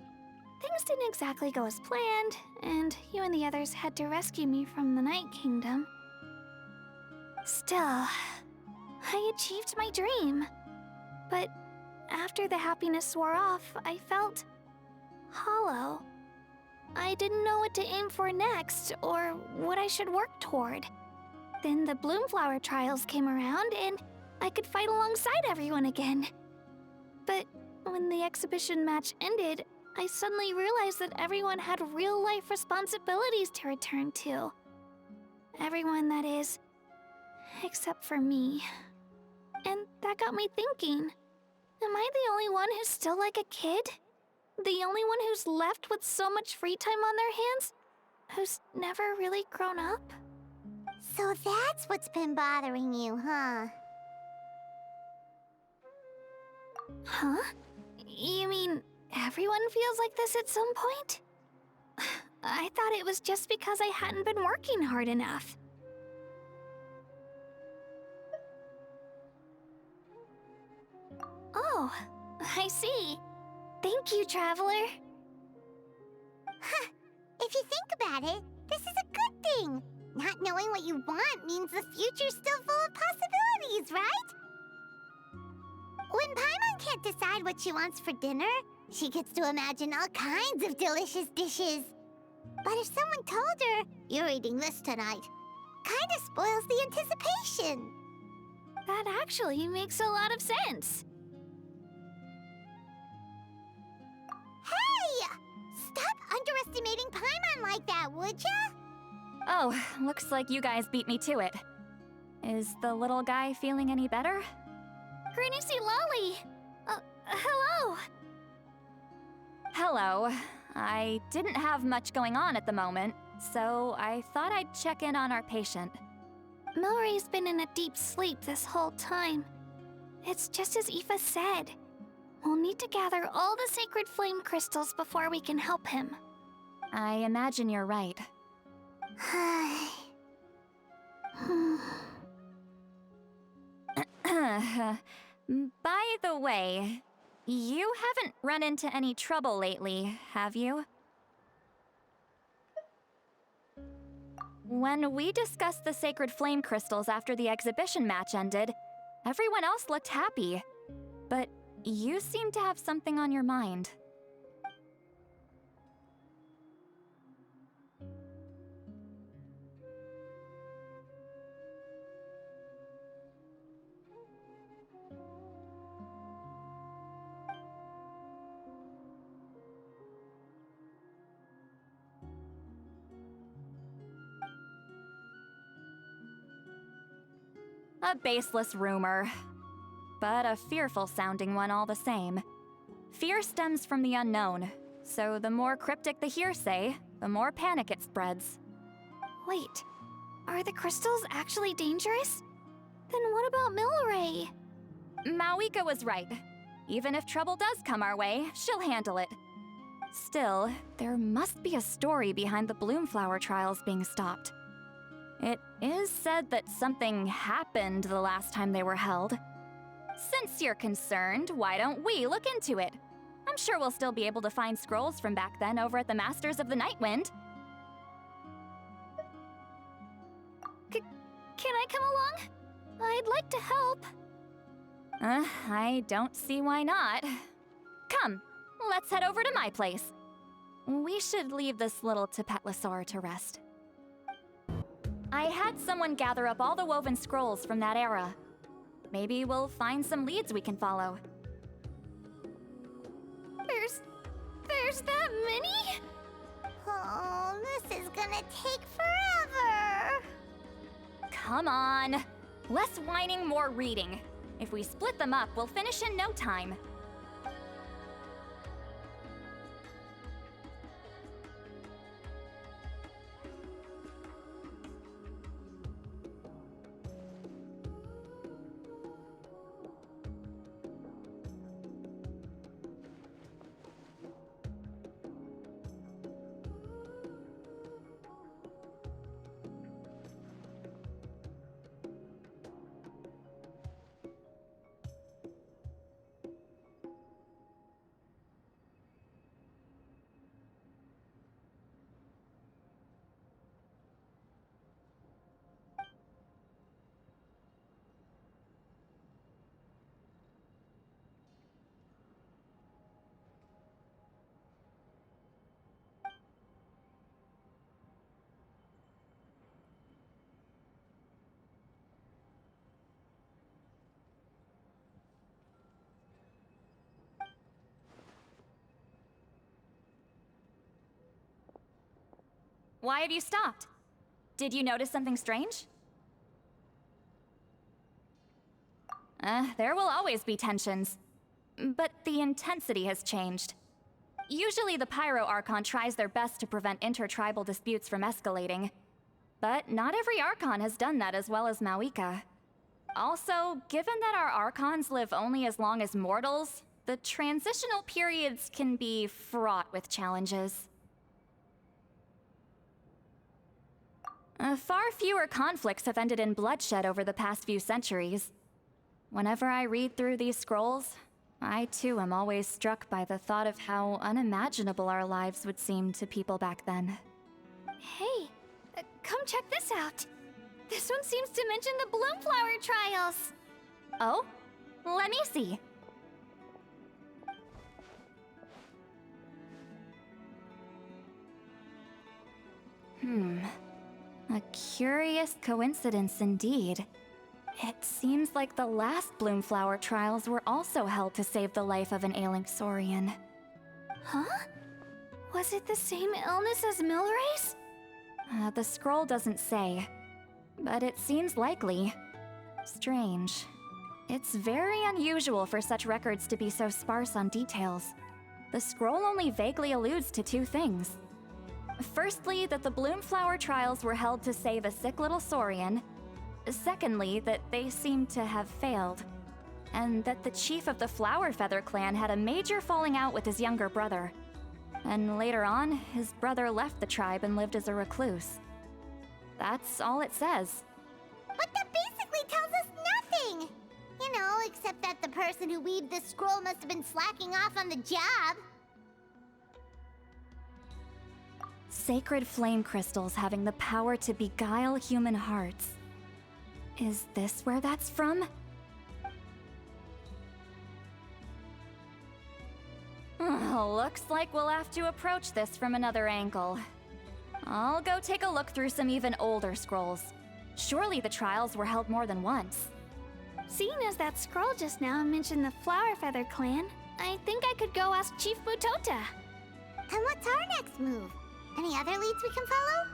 things didn't exactly go as planned, and you and the others had to rescue me from the Night Kingdom. Still, I achieved my dream. But after the happiness wore off, I felt hollow. I didn't know what to aim for next, or what I should work toward. Then the Bloomflower trials came around, and I could fight alongside everyone again. But when the exhibition match ended, I suddenly realized that everyone had real-life responsibilities to return to. Everyone, that is. Except for me. And that got me thinking, am I the only one who's still like a kid? The only one who's left with so much free time on their hands? Who's never really grown up? So that's what's been bothering you, huh? Huh? You mean everyone feels like this at some point? I thought it was just because I hadn't been working hard enough. Oh, I see. Thank you, Traveler. Huh. If you think about it, this is a good thing. Not knowing what you want means the future's still full of possibilities, right? When Paimon can't decide what she wants for dinner, she gets to imagine all kinds of delicious dishes. But if someone told her, "You're eating this tonight," kinda spoils the anticipation. That actually makes a lot of sense. Hey! Stop underestimating Paimon like that, would ya? Oh, looks like you guys beat me to it. Is the little guy feeling any better? Greenicy Lolly! Hello! Hello. I didn't have much going on at the moment, so I thought I'd check in on our patient. Milray's been in a deep sleep this whole time. It's just as Aoife said. We'll need to gather all the sacred flame crystals before we can help him. I imagine you're right. By the way, you haven't run into any trouble lately, have you? When we discussed the sacred flame crystals after the exhibition match ended, everyone else looked happy. But you seem to have something on your mind. A baseless rumor, but a fearful-sounding one all the same. Fear stems from the unknown, so the more cryptic the hearsay, the more panic it spreads. Wait, are the crystals actually dangerous? Then what about Milray? Mawika was right. Even if trouble does come our way, she'll handle it. Still, there must be a story behind the Bloomflower trials being stopped. It is said that something happened the last time they were held. Since you're concerned, why don't we look into it? I'm sure we'll still be able to find scrolls from back then over at the Masters of the Nightwind. Can I come along? I'd like to help. I don't see why not. Come, let's head over to my place. We should leave this little Tapetlosaur to rest. I had someone gather up all the woven scrolls from that era. Maybe we'll find some leads we can follow. There's that many? Oh, this is gonna take forever. Come on. Less whining, more reading. If we split them up, we'll finish in no time. Why have you stopped? Did you notice something strange? There will always be tensions. But the intensity has changed. Usually the Pyro Archon tries their best to prevent intertribal disputes from escalating. But not every Archon has done that as well as Mawika. Also, given that our Archons live only as long as mortals, the transitional periods can be fraught with challenges. Far fewer conflicts have ended in bloodshed over the past few centuries. Whenever I read through these scrolls, I too am always struck by the thought of how unimaginable our lives would seem to people back then. Hey, come check this out. This one seems to mention the Bloomflower trials. Oh? Let me see. A curious coincidence indeed. It seems like the last Bloomflower trials were also held to save the life of an ailing Saurian. Huh? Was it the same illness as Milray's? The scroll doesn't say, but it seems likely. Strange. It's very unusual for such records to be so sparse on details. The scroll only vaguely alludes to two things. Firstly, that the Bloomflower trials were held to save a sick little Saurian. Secondly, that they seemed to have failed. And that the chief of the Flower Feather clan had a major falling out with his younger brother. And later on, his brother left the tribe and lived as a recluse. That's all it says. But that basically tells us nothing! You know, except that the person who weaved this scroll must have been slacking off on the job. Sacred flame crystals having the power to beguile human hearts. Is this where that's from? Looks like we'll have to approach this from another angle. I'll go take a look through some even older scrolls. Surely the trials were held more than once. Seeing as that scroll just now mentioned the Flower Feather clan, I think I could go ask Chief Butota. And what's our next move? Any other leads we can follow?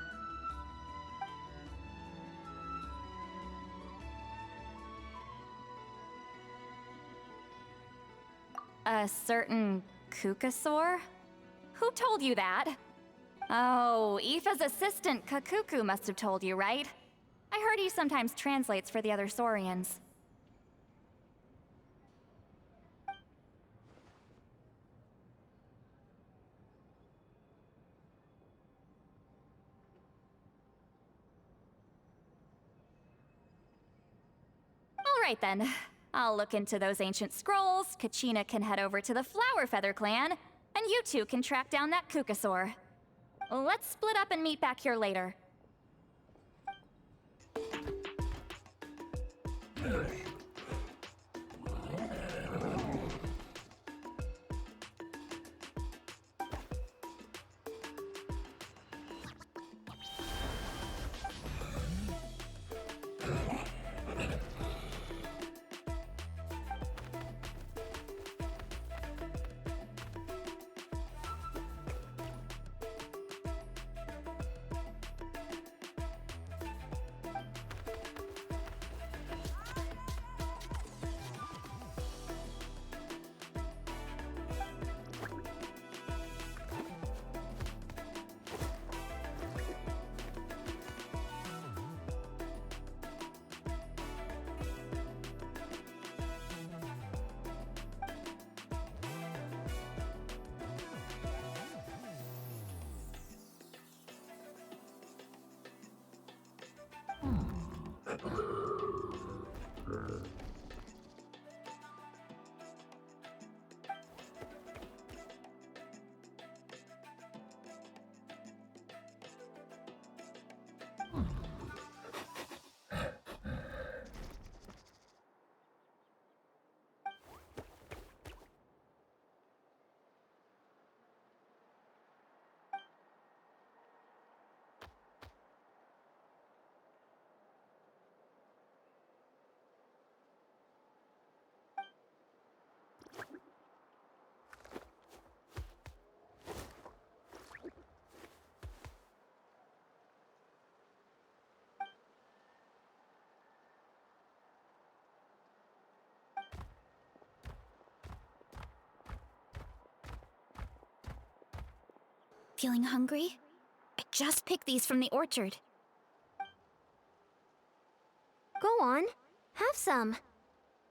A certain Kukasaur? Who told you that? Oh, Aoife's assistant Kakuku must have told you, right? I heard he sometimes translates for the other Saurians. All right then. I'll look into those ancient scrolls, Kachina can head over to the Flower Feather clan, and you two can track down that Kukasaur. Let's split up and meet back here later. Feeling hungry? I just picked these from the orchard. Go on, have some.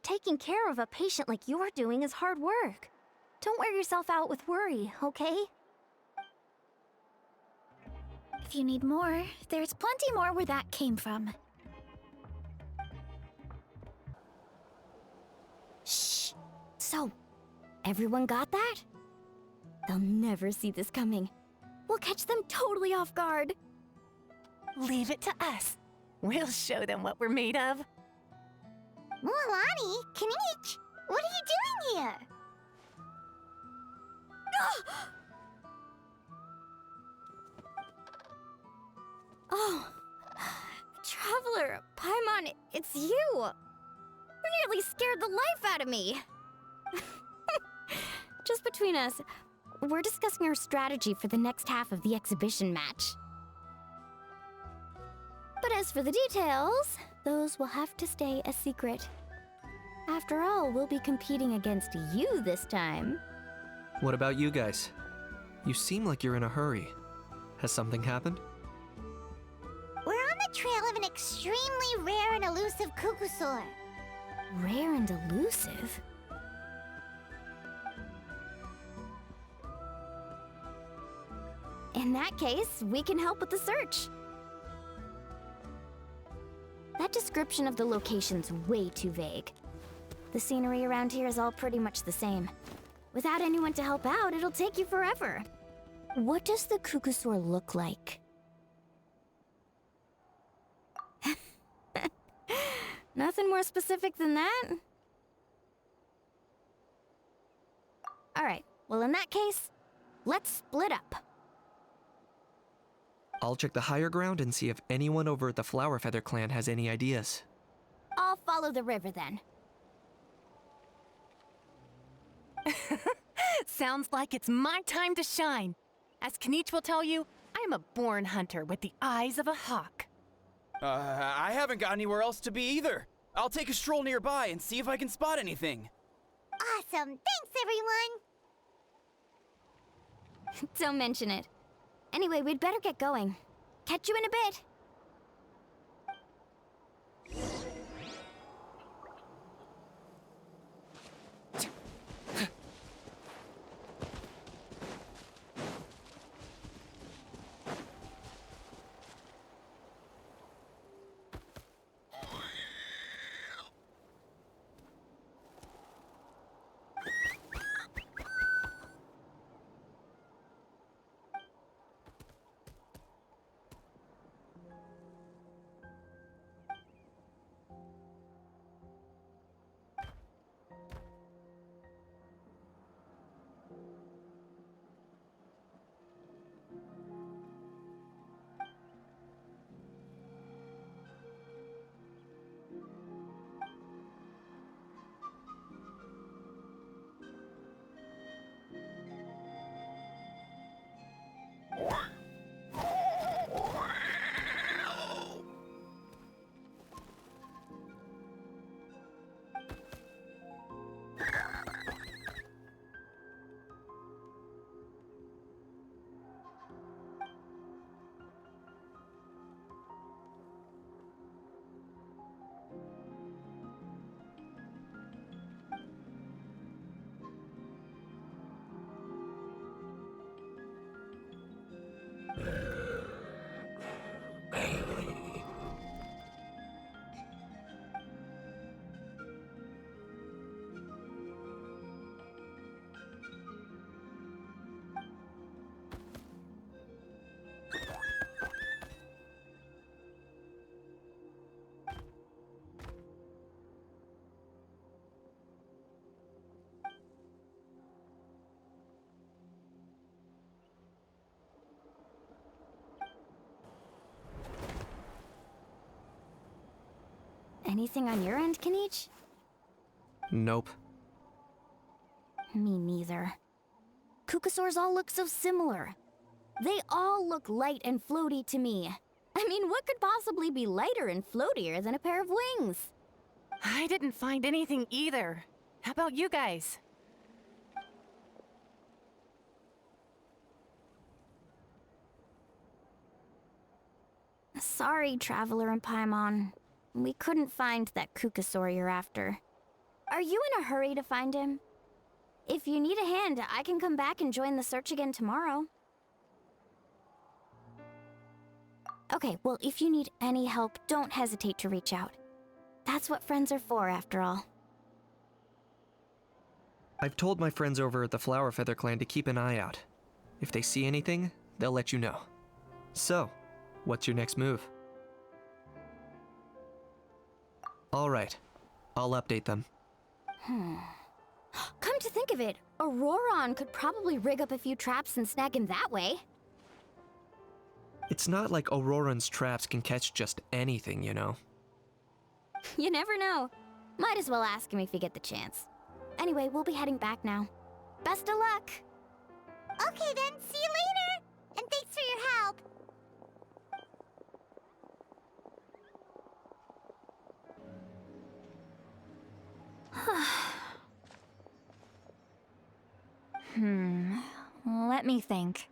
Taking care of a patient like you're doing is hard work. Don't wear yourself out with worry, okay? If you need more, there's plenty more where that came from. Shh! So, everyone got that? They'll never see this coming. We'll catch them totally off guard. Leave it to us. We'll show them what we're made of. Mualani, Kinich, what are you doing here? Oh, Traveler, Paimon, it's you! You nearly scared the life out of me! Just between us, we're discussing our strategy for the next half of the exhibition match. But as for the details, those will have to stay a secret. After all, we'll be competing against you this time. What about you guys? You seem like you're in a hurry. Has something happened? We're on the trail of an extremely rare and elusive Kukusaur. Rare and elusive? In that case, we can help with the search. That description of the location's way too vague. The scenery around here is all pretty much the same. Without anyone to help out, it'll take you forever. What does the Kukusaur look like? Nothing more specific than that? Alright, well in that case, let's split up. I'll check the higher ground and see if anyone over at the Flower Feather clan has any ideas. I'll follow the river then. Sounds like it's my time to shine. As Knight will tell you, I am a born hunter with the eyes of a hawk. I haven't got anywhere else to be either. I'll take a stroll nearby and see if I can spot anything. Awesome. Thanks, everyone. Don't mention it. Anyway, we'd better get going. Catch you in a bit. Anything on your end, Knight? Nope. Me neither. Kukusaurs all look so similar. They all look light and floaty to me. I mean, what could possibly be lighter and floatier than a pair of wings? I didn't find anything either. How about you guys? Sorry, Traveler and Paimon. We couldn't find that Kukusaur you're after. Are you in a hurry to find him? If you need a hand, I can come back and join the search again tomorrow. Okay, well, if you need any help, don't hesitate to reach out. That's what friends are for, after all. I've told my friends over at the Flower Feather clan to keep an eye out. If they see anything, they'll let you know. So, what's your next move? All right, I'll update them. Come to think of it, Auroron could probably rig up a few traps and snag him that way. It's not like Auroran's traps can catch just anything, you know. You never know. Might as well ask him if you get the chance. Anyway, we'll be heading back now. Best of luck! Okay then, see you later! And thanks for your help! Let me think.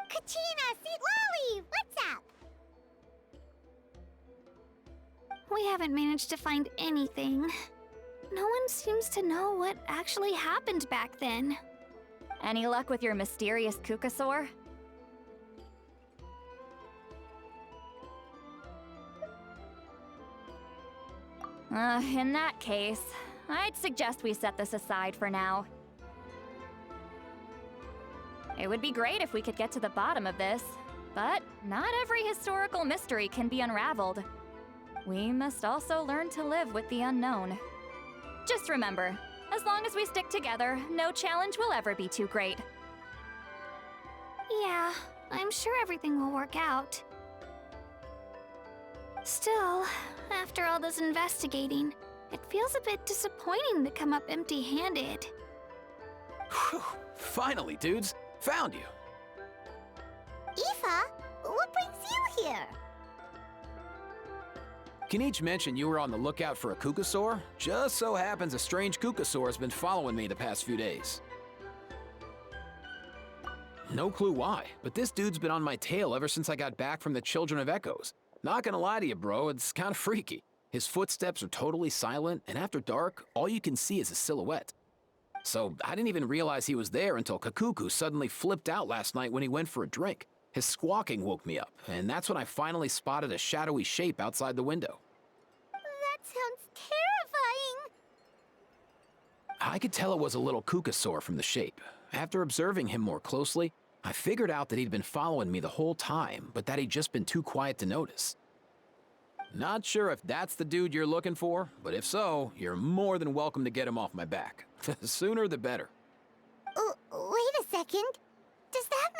Kachina, Sweet Lolly, what's up? We haven't managed to find anything. No one seems to know what actually happened back then. Any luck with your mysterious Kukusaur? In that case, I'd suggest we set this aside for now. It would be great if we could get to the bottom of this, but not every historical mystery can be unraveled. We must also learn to live with the unknown. Just remember, as long as we stick together, no challenge will ever be too great. Yeah, I'm sure everything will work out. Still, after all this investigating, it feels a bit disappointing to come up empty-handed. Whew, finally, dudes. Found you. Aoife, what brings you here? Kinich mentioned you were on the lookout for a Kukasaur. Just so happens a strange Kukasaur has been following me the past few days. No clue why, but this dude's been on my tail ever since I got back from the Children of Echoes. Not gonna lie to you, bro, it's kinda freaky. His footsteps are totally silent, and after dark, all you can see is a silhouette. So I didn't even realize he was there until Kakuku suddenly flipped out last night when he went for a drink. His squawking woke me up, and that's when I finally spotted a shadowy shape outside the window. That sounds terrifying. I could tell it was a little Kukasaur from the shape. After observing him more closely, I figured out that he'd been following me the whole time, but that he'd just been too quiet to notice. Not sure if that's the dude you're looking for, but if so, you're more than welcome to get him off my back. The sooner the better. Oh, wait a second. Does that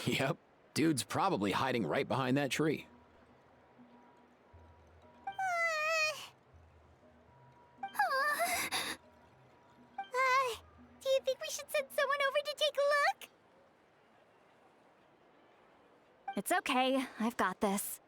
mean... Yep, dude's probably hiding right behind that tree. Do you think we should send someone over to take a look? It's okay, I've got this.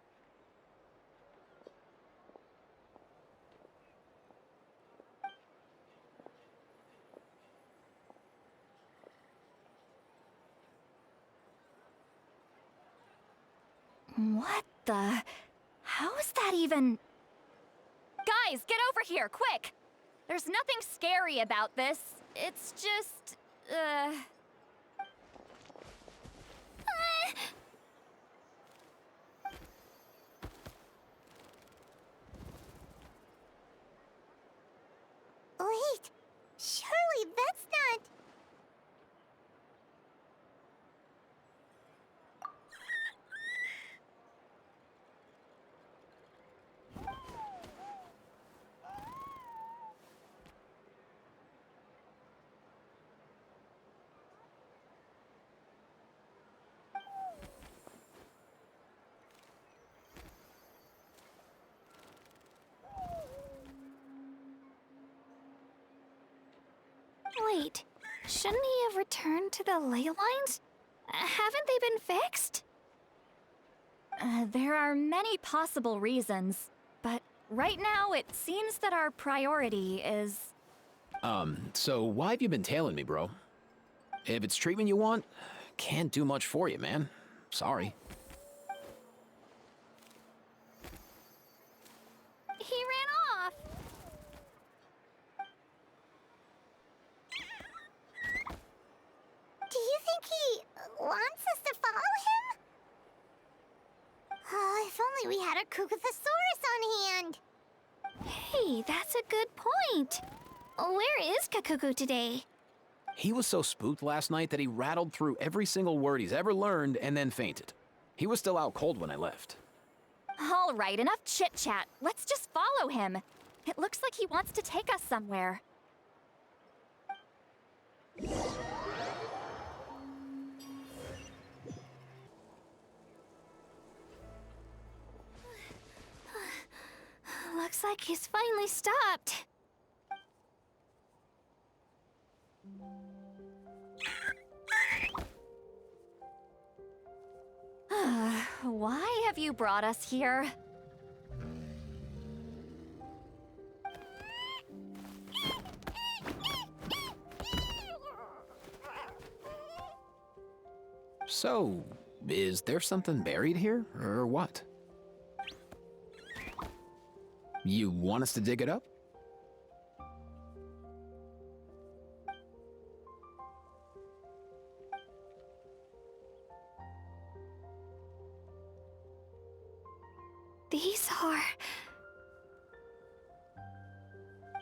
What the? How is that even? Guys, get over here, quick! There's nothing scary about this. It's just, Wait, surely that's not... Wait, shouldn't he have returned to the ley lines? Haven't they been fixed? there are many possible reasons, but right now it seems that our priority is... So why have you been tailing me, bro? If it's treatment you want, can't do much for you, man. Sorry. He ran off! Do you think he wants us to follow him? Oh, if only we had a Kukathosaurus on hand. Hey, that's a good point. Where is Kakuku today? He was so spooked last night that he rattled through every single word he's ever learned and then fainted. He was still out cold when I left. All right, enough chit-chat. Let's just follow him. It looks like he wants to take us somewhere. Looks like he's finally stopped. Why have you brought us here? So, is there something buried here, or what? You want us to dig it up? These are...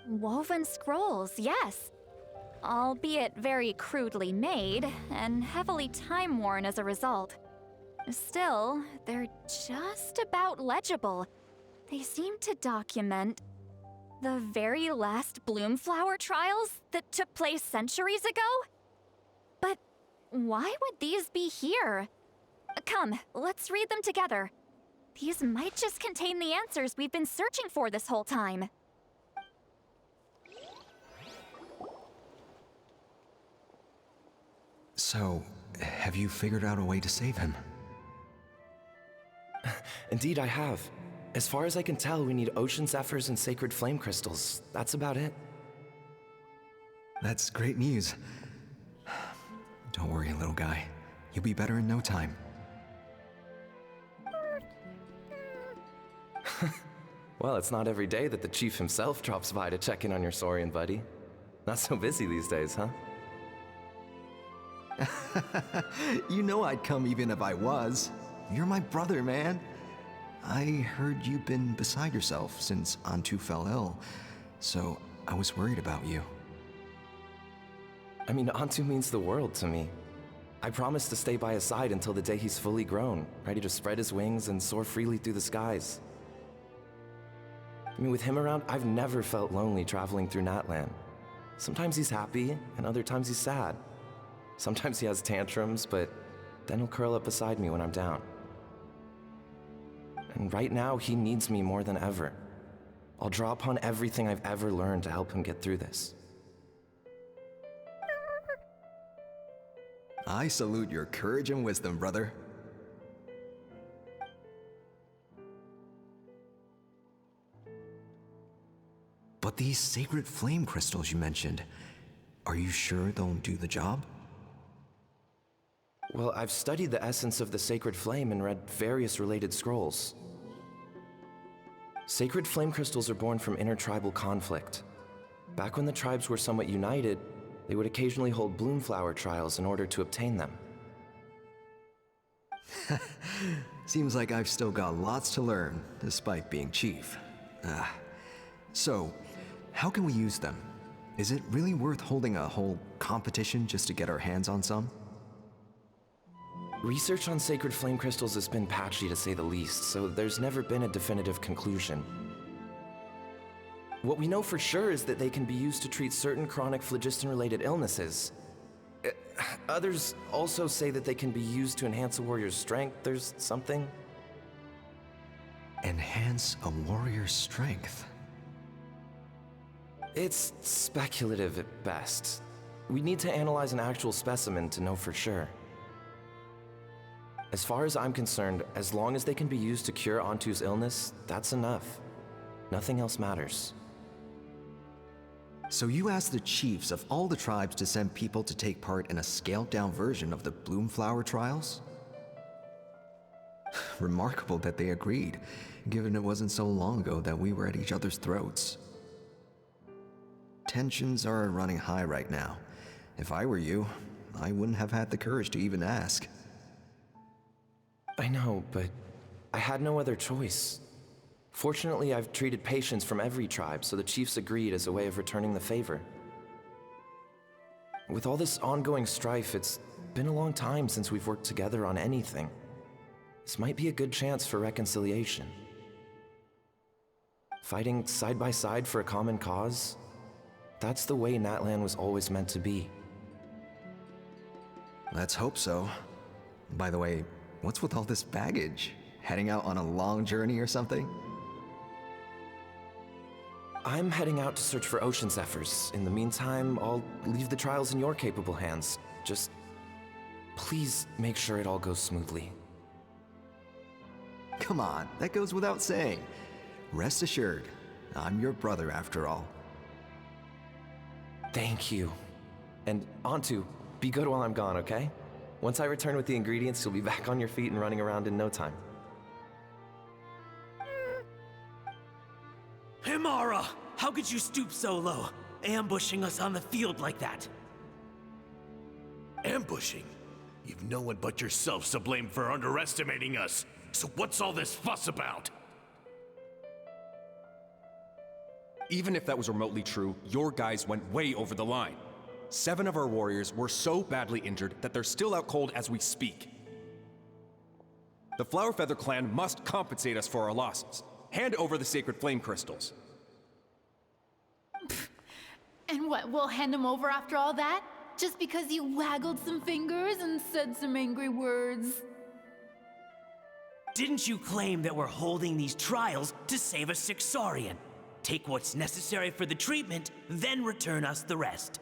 Woven scrolls, yes. albeit very crudely made and heavily time-worn as a result. Still, they're just about legible. They seem to document the very last bloomflower trials that took place centuries ago? But why would these be here? Come, let's read them together. These might just contain the answers we've been searching for this whole time. So, have you figured out a way to save him? Indeed, I have. As far as I can tell, we need ocean zephyrs and sacred flame crystals. That's about it. That's great news. Don't worry, little guy. You'll be better in no time. Well, it's not every day that the chief himself drops by to check in on your Saurian buddy. Not so busy these days, huh? You know I'd come even if I was. You're my brother, man. I heard you've been beside yourself since Antu fell ill, so I was worried about you. I mean, Antu means the world to me. I promised to stay by his side until the day he's fully grown, ready to spread his wings and soar freely through the skies. I mean, with him around, I've never felt lonely traveling through Natlan. Sometimes he's happy, and other times he's sad. Sometimes he has tantrums, but then he'll curl up beside me when I'm down. And right now, he needs me more than ever. I'll draw upon everything I've ever learned to help him get through this. I salute your courage and wisdom, brother. But these sacred flame crystals you mentioned, are you sure they'll do the job? Well, I've studied the essence of the sacred flame and read various related scrolls. Sacred flame crystals are born from intertribal conflict. Back when the tribes were somewhat united, they would occasionally hold bloomflower trials in order to obtain them. Seems like I've still got lots to learn, despite being chief. So, how can we use them? Is it really worth holding a whole competition just to get our hands on some? Research on sacred flame crystals has been patchy to say the least, so there's never been a definitive conclusion. What we know for sure is that they can be used to treat certain chronic phlogiston-related illnesses. Others also say that they can be used to enhance a warrior's strength. There's something. Enhance a warrior's strength? It's speculative at best. We need to analyze an actual specimen to know for sure. As far as I'm concerned, as long as they can be used to cure Antu's illness, that's enough. Nothing else matters. So you asked the chiefs of all the tribes to send people to take part in a scaled-down version of the bloomflower trials? Remarkable that they agreed, given it wasn't so long ago that we were at each other's throats. Tensions are running high right now. If I were you, I wouldn't have had the courage to even ask. I know, but I had no other choice. Fortunately, I've treated patients from every tribe, so the chiefs agreed as a way of returning the favor. With all this ongoing strife, it's been a long time since we've worked together on anything. This might be a good chance for reconciliation. Fighting side by side for a common cause, that's the way Natlan was always meant to be. Let's hope so. By the way, what's with all this baggage? Heading out on a long journey or something? I'm heading out to search for ocean zephyrs. In the meantime, I'll leave the trials in your capable hands. Just please make sure it all goes smoothly. Come on, that goes without saying. Rest assured, I'm your brother after all. Thank you. And Antu, be good while I'm gone, okay? Once I return with the ingredients, you'll be back on your feet and running around in no time. Himara! How could you stoop so low, ambushing us on the field like that? Ambushing? You've no one but yourselves to blame for underestimating us. So what's all this fuss about? Even if that was remotely true, your guys went way over the line. 7 of our warriors were so badly injured that they're still out cold as we speak. The Flower Feather clan must compensate us for our losses. Hand over the sacred flame crystals. And what, we'll hand them over after all that? Just because you waggled some fingers and said some angry words? Didn't you claim that we're holding these trials to save a sick Saurian? Take what's necessary for the treatment, then return us the rest.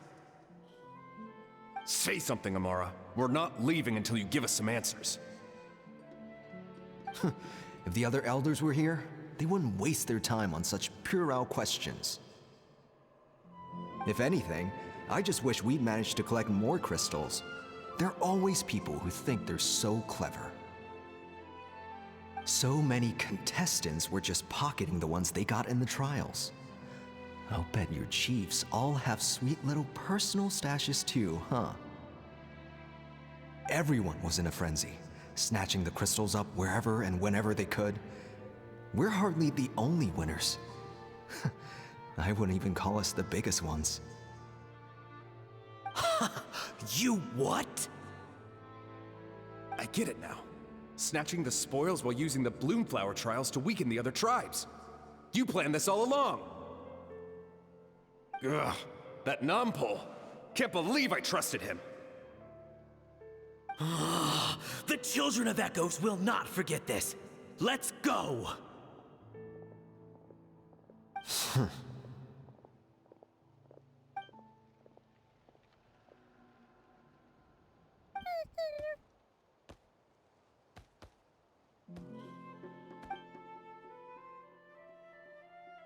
Say something, Amara. We're not leaving until you give us some answers. If the other elders were here, they wouldn't waste their time on such puerile questions. If anything, I just wish we'd managed to collect more crystals. There are always people who think they're so clever. So many contestants were just pocketing the ones they got in the trials. I'll bet your chiefs all have sweet little personal stashes too, huh? Everyone was in a frenzy, snatching the crystals up wherever and whenever they could. We're hardly the only winners. I wouldn't even call us the biggest ones. You what? I get it now. Snatching the spoils while using the bloom flower trials to weaken the other tribes. You planned this all along. Ugh, that Nampol. Can't believe I trusted him. The children of Echoes will not forget this. Let's go!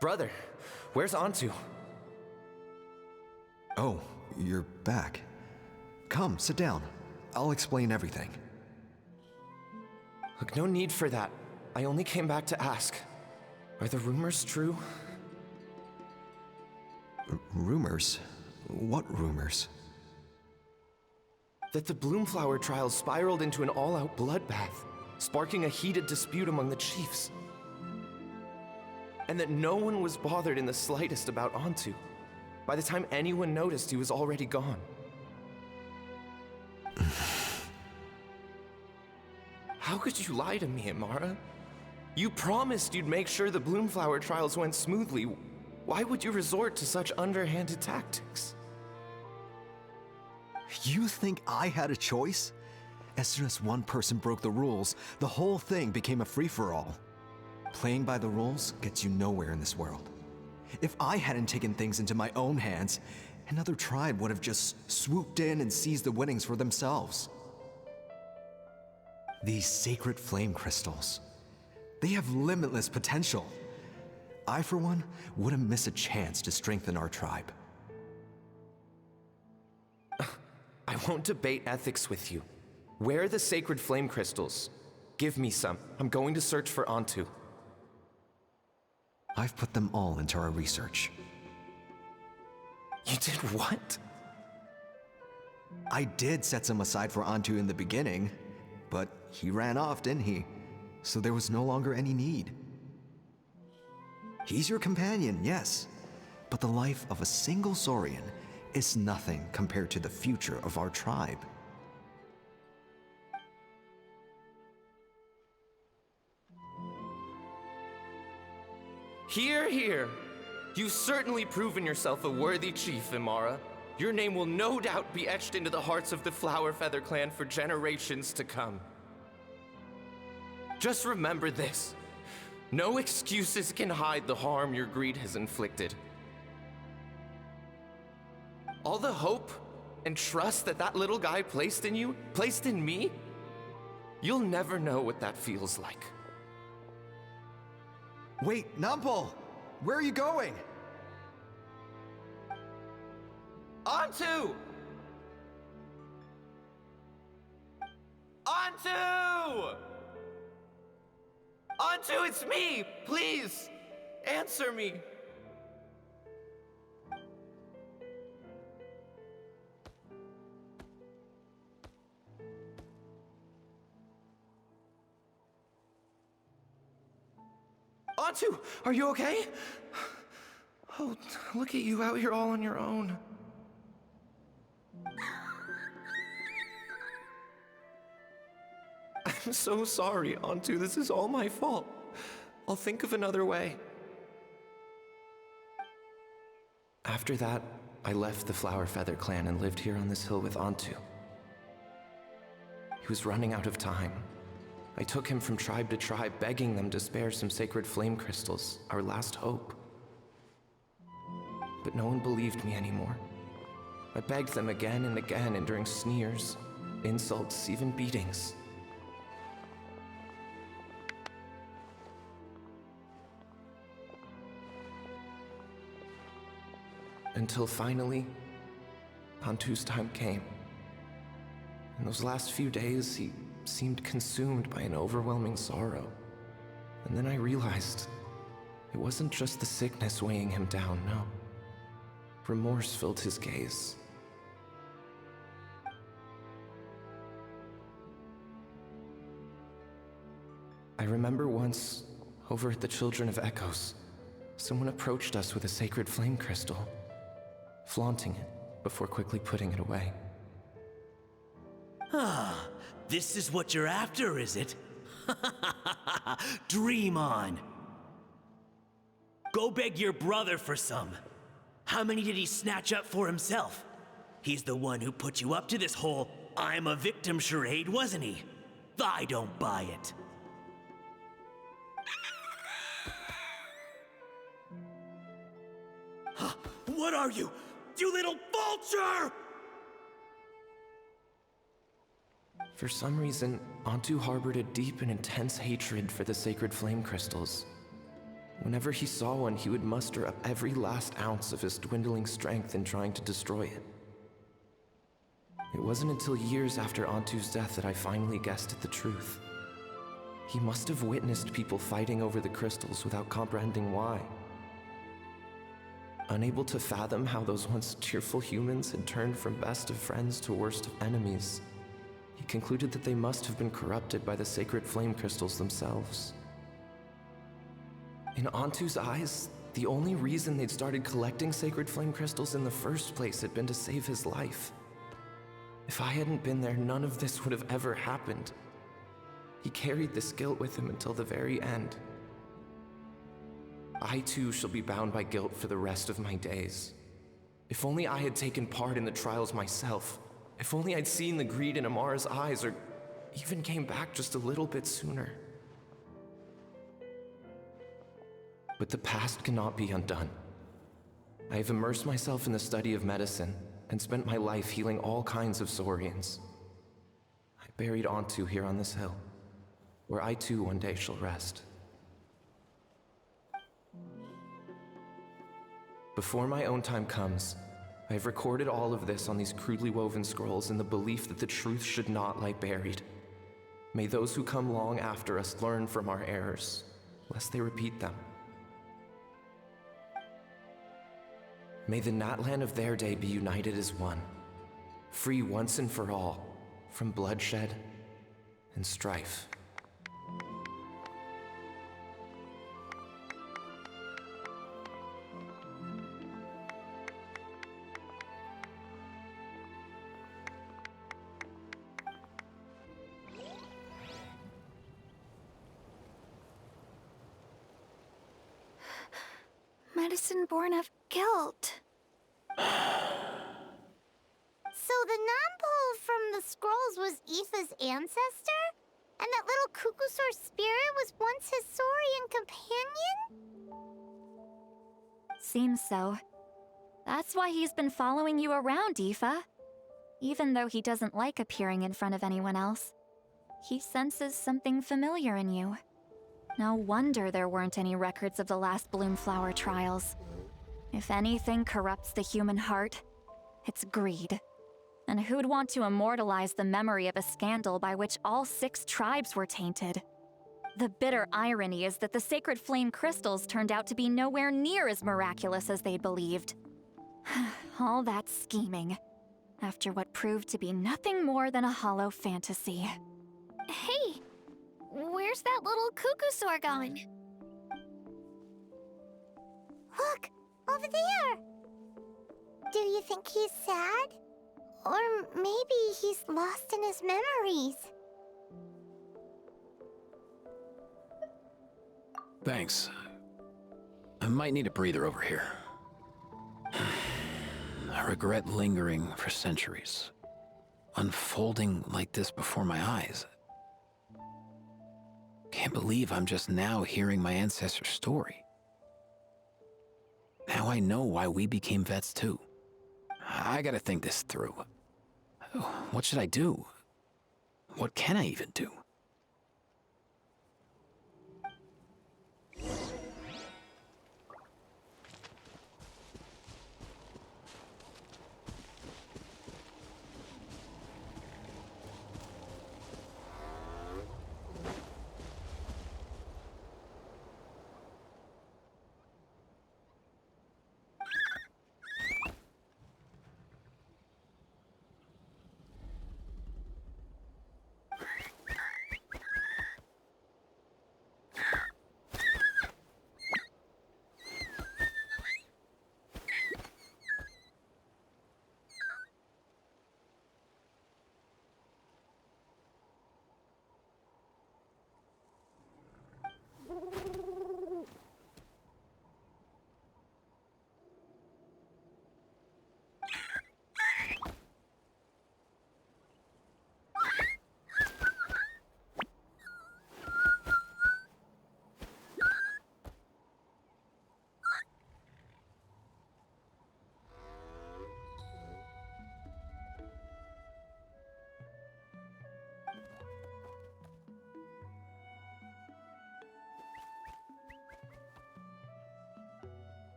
Brother, where's Antu? Oh, you're back. Come, sit down. I'll explain everything. Look, no need for that. I only came back to ask. Are the rumors true? Rumors? What rumors? That the Bloomflower trials spiraled into an all-out bloodbath, sparking a heated dispute among the chiefs. And that no one was bothered in the slightest about Antu. By the time anyone noticed, he was already gone. How could you lie to me, Amara? You promised you'd make sure the Bloomflower trials went smoothly. Why would you resort to such underhanded tactics? You think I had a choice? As soon as one person broke the rules, the whole thing became a free-for-all. Playing by the rules gets you nowhere in this world. If I hadn't taken things into my own hands, another tribe would have just swooped in and seized the winnings for themselves. These sacred flame crystals, they have limitless potential. I, for one, wouldn't miss a chance to strengthen our tribe. I won't debate ethics with you. Where are the sacred flame crystals? Give me some. I'm going to search for Antu. I've put them all into our research. You did what? I did set some aside for Antu in the beginning, but he ran off, didn't he? So there was no longer any need. He's your companion, yes, but the life of a single Saurian is nothing compared to the future of our tribe. Hear, hear. You've certainly proven yourself a worthy chief, Imara. Your name will no doubt be etched into the hearts of the Flower Feather clan for generations to come. Just remember this. No excuses can hide the harm your greed has inflicted. All the hope and trust that that little guy placed in you, placed in me, you'll never know what that feels like. Wait, Nampol! Where are you going? Antu! Antu! Antu, it's me! Please, answer me! Antu, are you okay? Oh, look at you out here all on your own. I'm so sorry, Antu. This is all my fault. I'll think of another way. After that, I left the Flower Feather clan and lived here on this hill with Antu. He was running out of time. I took him from tribe to tribe, begging them to spare some sacred flame crystals, our last hope. But no one believed me anymore. I begged them again and again, enduring sneers, insults, even beatings. Until finally, Antu's time came. In those last few days, he seemed consumed by an overwhelming sorrow. And then I realized it wasn't just the sickness weighing him down, no. Remorse filled his gaze. I remember once, over at the Children of Echoes, someone approached us with a sacred flame crystal, flaunting it before quickly putting it away. Ah, this is what you're after, is it? Dream on. Go beg your brother for some. How many did he snatch up for himself? He's the one who put you up to this whole I'm a victim charade, wasn't he? I don't buy it. What are you? You little vulture! For some reason, Antu harbored a deep and intense hatred for the sacred flame crystals. Whenever he saw one, he would muster up every last ounce of his dwindling strength in trying to destroy it. It wasn't until years after Antu's death that I finally guessed at the truth. He must have witnessed people fighting over the crystals without comprehending why. Unable to fathom how those once cheerful humans had turned from best of friends to worst of enemies, he concluded that they must have been corrupted by the sacred flame crystals themselves. In Antu's eyes, the only reason they'd started collecting sacred flame crystals in the first place had been to save his life. If I hadn't been there, none of this would have ever happened. He carried this guilt with him until the very end. I too shall be bound by guilt for the rest of my days. If only I had taken part in the trials myself. If only I'd seen the greed in Amara's eyes, or even came back just a little bit sooner. But the past cannot be undone. I have immersed myself in the study of medicine and spent my life healing all kinds of Saurians. I buried Antu here on this hill, where I too one day shall rest. Before my own time comes, I have recorded all of this on these crudely woven scrolls in the belief that the truth should not lie buried. May those who come long after us learn from our errors, lest they repeat them. May the Natlan of their day be united as one, free once and for all from bloodshed and strife. Medicine born of guilt. So the non-pole from the scrolls was Aoife's ancestor? And that little Cuckoosaur spirit was once his Saurian companion? Seems so. That's why he's been following you around, Aoife. Even though he doesn't like appearing in front of anyone else, he senses something familiar in you. No wonder there weren't any records of the last Bloomflower trials. If anything corrupts the human heart, it's greed. And who'd want to immortalize the memory of a scandal by which all 6 tribes were tainted? The bitter irony is that the sacred flame crystals turned out to be nowhere near as miraculous as they'd believed. All that scheming, after what proved to be nothing more than a hollow fantasy. Hey! Where's that little Cuckoosaur going? Look! Over there! Do you think he's sad? Or maybe he's lost in his memories. Thanks. I might need a breather over here. I regret lingering for centuries, unfolding like this before my eyes. Can't believe I'm just now hearing my ancestor's story. Now I know why we became vets too. I gotta think this through. What should I do? What can I even do?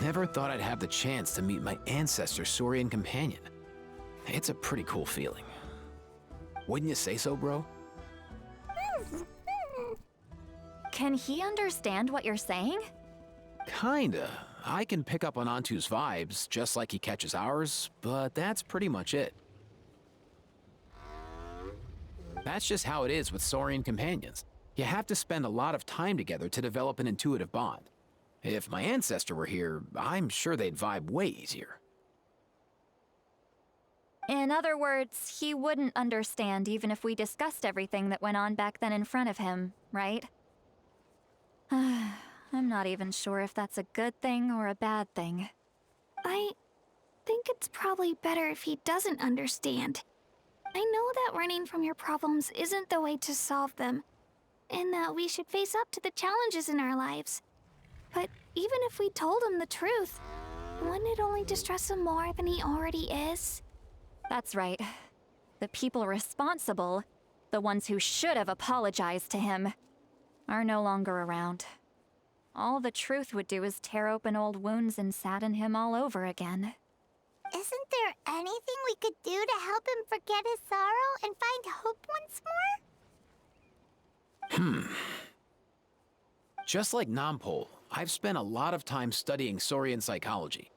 Never thought I'd have the chance to meet my ancestor's Saurian companion. It's a pretty cool feeling. Wouldn't you say so, bro? Can he understand what you're saying? Kinda. I can pick up on Antu's vibes, just like he catches ours, but that's pretty much it. That's just how it is with Saurian companions. You have to spend a lot of time together to develop an intuitive bond. If my ancestor were here, I'm sure they'd vibe way easier. In other words, he wouldn't understand even if we discussed everything that went on back then in front of him, right? I'm not even sure if that's a good thing or a bad thing. I think it's probably better if he doesn't understand. I know that running from your problems isn't the way to solve them, and that we should face up to the challenges in our lives. But even if we told him the truth, wouldn't it only distress him more than he already is? That's right. The people responsible, the ones who should have apologized to him, are no longer around. All the truth would do is tear open old wounds and sadden him all over again. Isn't there anything we could do to help him forget his sorrow and find hope once more? Just like Nampol, I've spent a lot of time studying Saurian psychology.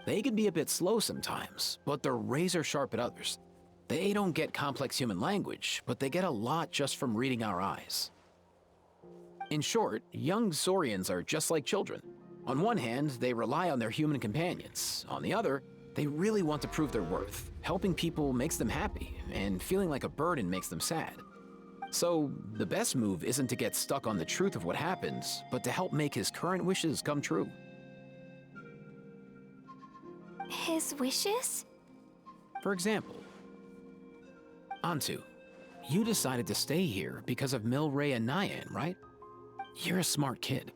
They can be a bit slow sometimes, but they're razor sharp at others. They don't get complex human language, but they get a lot just from reading our eyes. In short, young Saurians are just like children. On one hand, they rely on their human companions. On the other, they really want to prove their worth. Helping people makes them happy, and feeling like a burden makes them sad. So, the best move isn't to get stuck on the truth of what happens, but to help make his current wishes come true. His wishes? For example, Antu, you decided to stay here because of Milray and Nyan, right? You're a smart kid.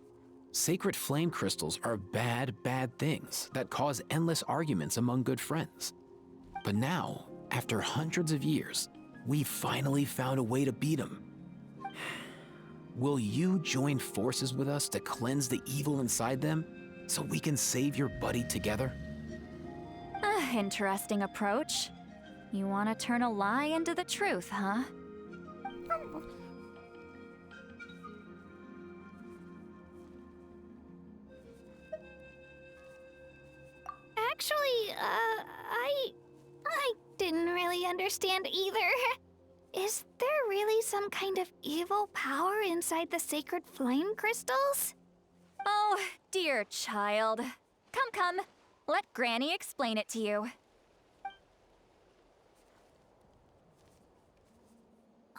Sacred flame crystals are bad, bad things that cause endless arguments among good friends. But now, after hundreds of years, we finally found a way to beat them. Will you join forces with us to cleanse the evil inside them so we can save your buddy together? Interesting approach. You want to turn a lie into the truth, huh? Actually, I didn't really understand either. Is there really some kind of evil power inside the sacred flame crystals? Oh, dear child. Come. Let Granny explain it to you.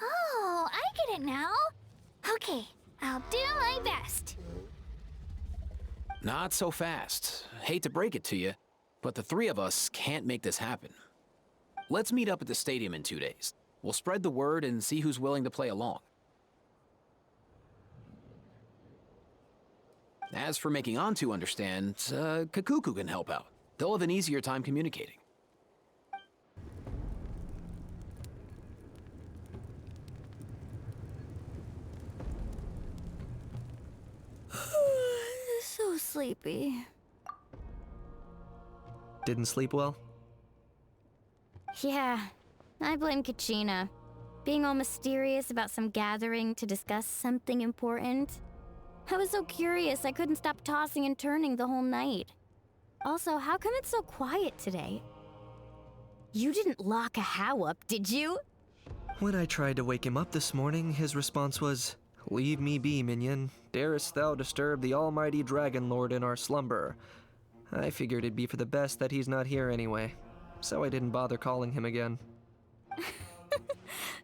Oh, I get it now. Okay, I'll do my best. Not so fast. Hate to break it to you, but the three of us can't make this happen. Let's meet up at the stadium in 2 days. We'll spread the word and see who's willing to play along. As for making Antu understand, Kakuku can help out. They'll have an easier time communicating. So sleepy. Didn't sleep well? Yeah, I blame Kachina. Being all mysterious about some gathering to discuss something important. I was so curious I couldn't stop tossing and turning the whole night. Also, how come it's so quiet today? You didn't lock a How up, did you? When I tried to wake him up this morning, his response was, "Leave me be, minion. Darest thou disturb the almighty Dragon Lord in our slumber?" I figured it'd be for the best that he's not here anyway, so I didn't bother calling him again.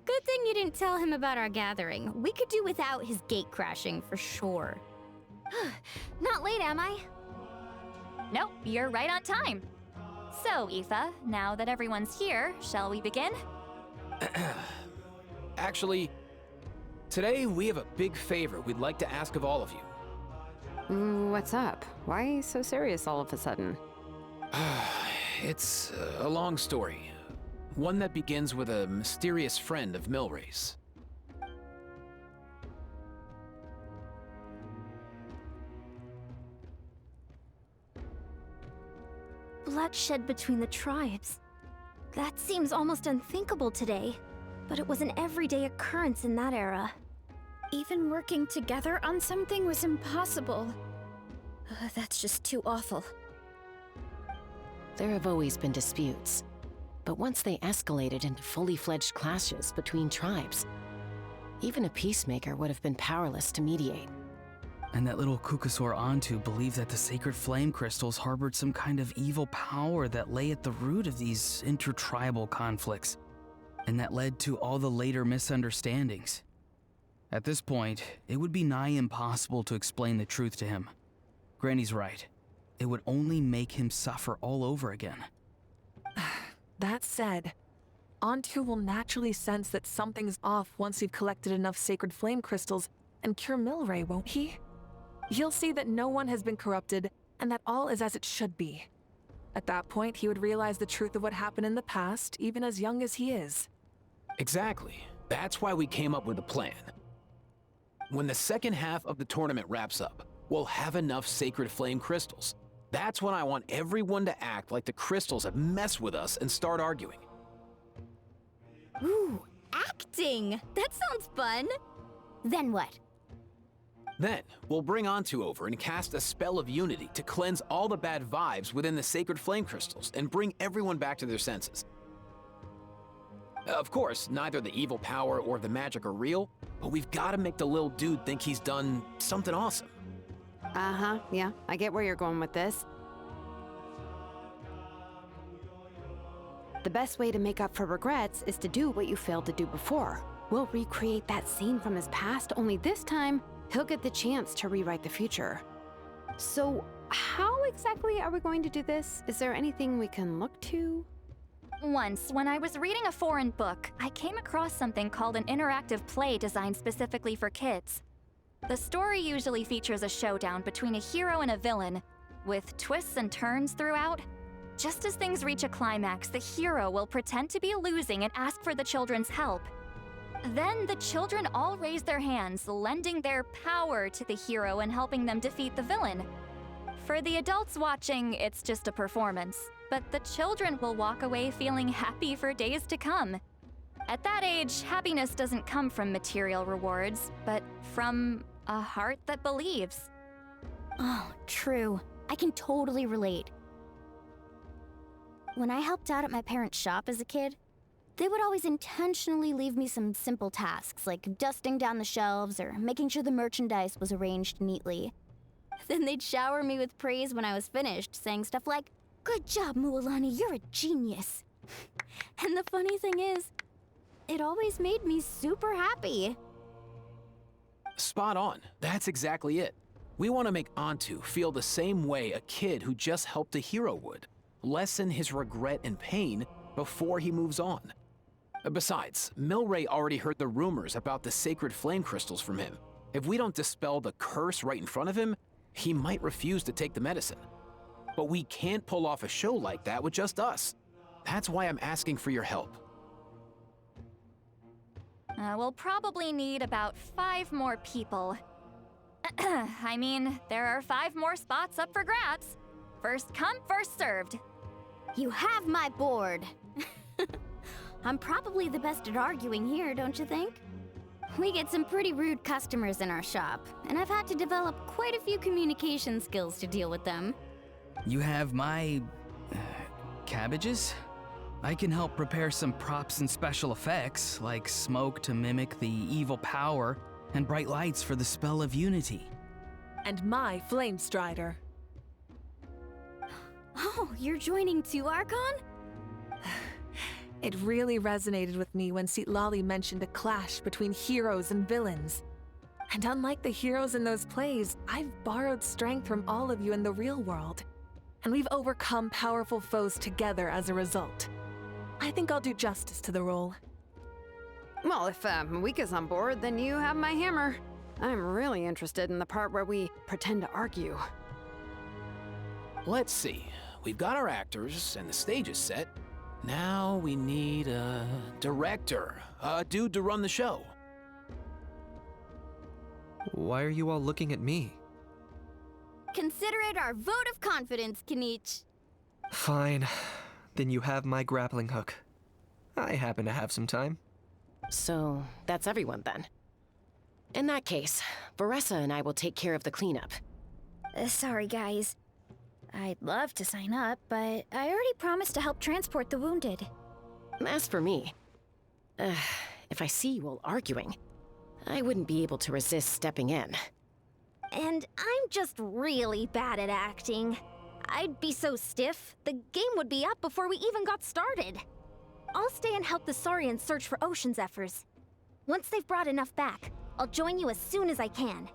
Good thing you didn't tell him about our gathering. We could do without his gate crashing for sure. Not late, am I? Nope, you're right on time. So, Aoife, now that everyone's here, shall we begin? Actually, today we have a big favor we'd like to ask of all of you. What's up? Why so serious all of a sudden? It's a long story. One that begins with a mysterious friend of Milray's. Bloodshed between the tribes. That seems almost unthinkable today, but it was an everyday occurrence in that era. Even working together on something was impossible. That's just too awful. There have always been disputes, but once they escalated into fully fledged clashes between tribes, even a peacemaker would have been powerless to mediate. And that little Kukusaur Antu believed that the sacred flame crystals harbored some kind of evil power that lay at the root of these intertribal conflicts, and that led to all the later misunderstandings. At this point, it would be nigh impossible to explain the truth to him. Granny's right. It would only make him suffer all over again. That said, Antu will naturally sense that something's off once you've collected enough sacred flame crystals and cure Milray, won't he? He'll see that no one has been corrupted and that all is as it should be. At that point, he would realize the truth of what happened in the past, even as young as he is. Exactly. That's why we came up with a plan. When the second half of the tournament wraps up, we'll have enough sacred flame crystals. That's when I want everyone to act like the crystals have messed with us and start arguing. Ooh, acting! That sounds fun! Then what? Then, we'll bring Antu over and cast a spell of unity to cleanse all the bad vibes within the sacred flame crystals and bring everyone back to their senses. Of course, neither the evil power or the magic are real, but we've got to make the little dude think he's done something awesome. Uh-huh, yeah, I get where you're going with this. The best way to make up for regrets is to do what you failed to do before. We'll recreate that scene from his past, only this time, he'll get the chance to rewrite the future. So, how exactly are we going to do this? Is there anything we can look to? Once, when I was reading a foreign book, I came across something called an interactive play designed specifically for kids. The story usually features a showdown between a hero and a villain, with twists and turns throughout. Just as things reach a climax, the hero will pretend to be losing and ask for the children's help. Then the children all raise their hands, lending their power to the hero and helping them defeat the villain. For the adults watching, it's just a performance, but the children will walk away feeling happy for days to come. At that age, happiness doesn't come from material rewards, but from a heart that believes. Oh, true. I can totally relate. When I helped out at my parents' shop as a kid, they would always intentionally leave me some simple tasks, like dusting down the shelves or making sure the merchandise was arranged neatly. Then they'd shower me with praise when I was finished, saying stuff like, "Good job, Mualani, you're a genius." And the funny thing is, it always made me super happy. Spot on. That's exactly it. We want to make Antu feel the same way a kid who just helped a hero would. Lessen his regret and pain before he moves on. Besides, Milray already heard the rumors about the sacred flame crystals from him. If we don't dispel the curse right in front of him, he might refuse to take the medicine. But we can't pull off a show like that with just us. That's why I'm asking for your help. We'll probably need about 5 more people. I mean, there are 5 more spots up for grabs. First come, first served. You have my board. I'm probably the best at arguing here, don't you think? We get some pretty rude customers in our shop, and I've had to develop quite a few communication skills to deal with them. You have my... cabbages? I can help prepare some props and special effects, like smoke to mimic the evil power, and bright lights for the spell of unity. And my flame strider. Oh, you're joining too, Archon? It really resonated with me when Citlali mentioned a clash between heroes and villains. And unlike the heroes in those plays, I've borrowed strength from all of you in the real world. And we've overcome powerful foes together as a result. I think I'll do justice to the role. Well, if Mika's on board, then you have my hammer. I'm really interested in the part where we pretend to argue. Let's see. We've got our actors and the stage is set. Now we need a director, a dude to run the show. Why are you all looking at me? Consider it our vote of confidence, Kanich. Fine. Then you have my grappling hook. I happen to have some time. So, that's everyone then. In that case, Varessa and I will take care of the cleanup. Sorry, guys. I'd love to sign up, but I already promised to help transport the wounded. As for me, if I see you all arguing, I wouldn't be able to resist stepping in. And I'm just really bad at acting. I'd be so stiff, the game would be up before we even got started. I'll stay and help the Saurians search for ocean zephyrs. Once they've brought enough back, I'll join you as soon as I can.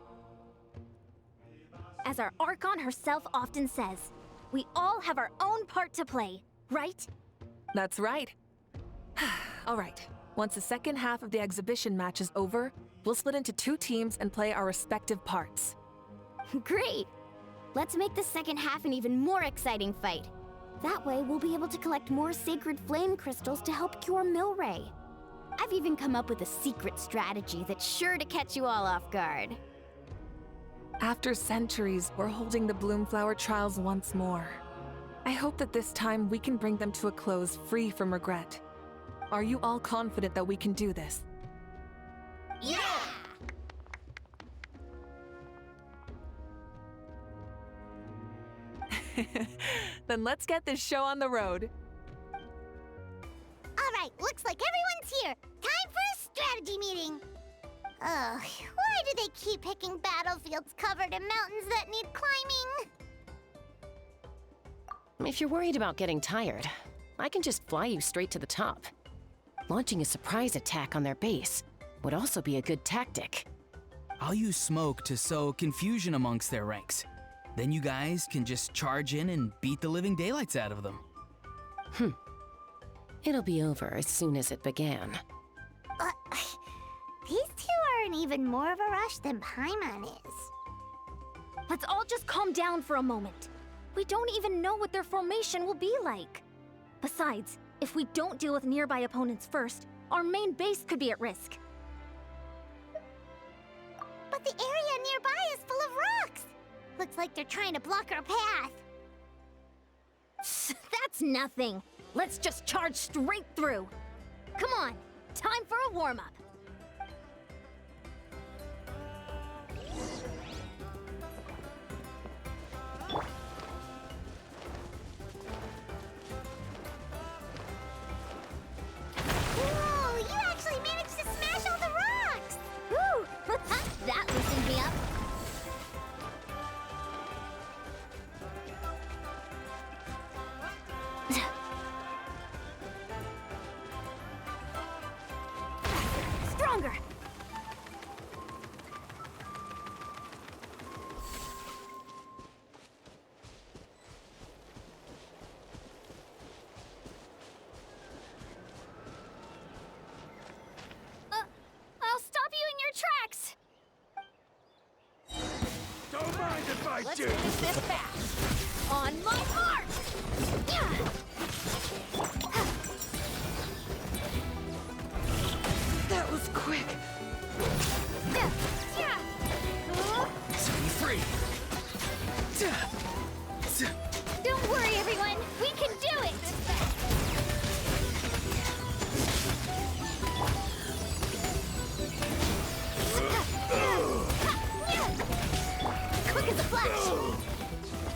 As our Archon herself often says, we all have our own part to play, right? That's right. All right. Once the second half of the exhibition match is over, we'll split into 2 teams and play our respective parts. Great! Let's make the second half an even more exciting fight. That way, we'll be able to collect more sacred flame crystals to help cure Milray. I've even come up with a secret strategy that's sure to catch you all off guard. After centuries, we're holding the Bloomflower trials once more. I hope that this time we can bring them to a close free from regret. Are you all confident that we can do this? Yeah! Then let's get this show on the road. Alright, looks like everyone's here. Time for a strategy meeting. Ugh, why do they keep picking battlefields covered in mountains that need climbing? If you're worried about getting tired, I can just fly you straight to the top. Launching a surprise attack on their base would also be a good tactic. I'll use smoke to sow confusion amongst their ranks. Then you guys can just charge in and beat the living daylights out of them. It'll be over as soon as it began. These two are in even more of a rush than Paimon is. Let's all just calm down for a moment. We don't even know what their formation will be like. Besides, if we don't deal with nearby opponents first, our main base could be at risk. But the area nearby is full of rocks. Looks like they're trying to block our path. That's nothing. Let's just charge straight through. Come on, time for a warm-up. Whoa, you actually managed to smash all the rocks! Woo! That loosened me up. Stronger! I'll stop you in your tracks! Don't mind if I Let's do. finish this fast! On my mark! That was quick. Set me free. Don't worry, everyone! We can do it! Quick as a flash!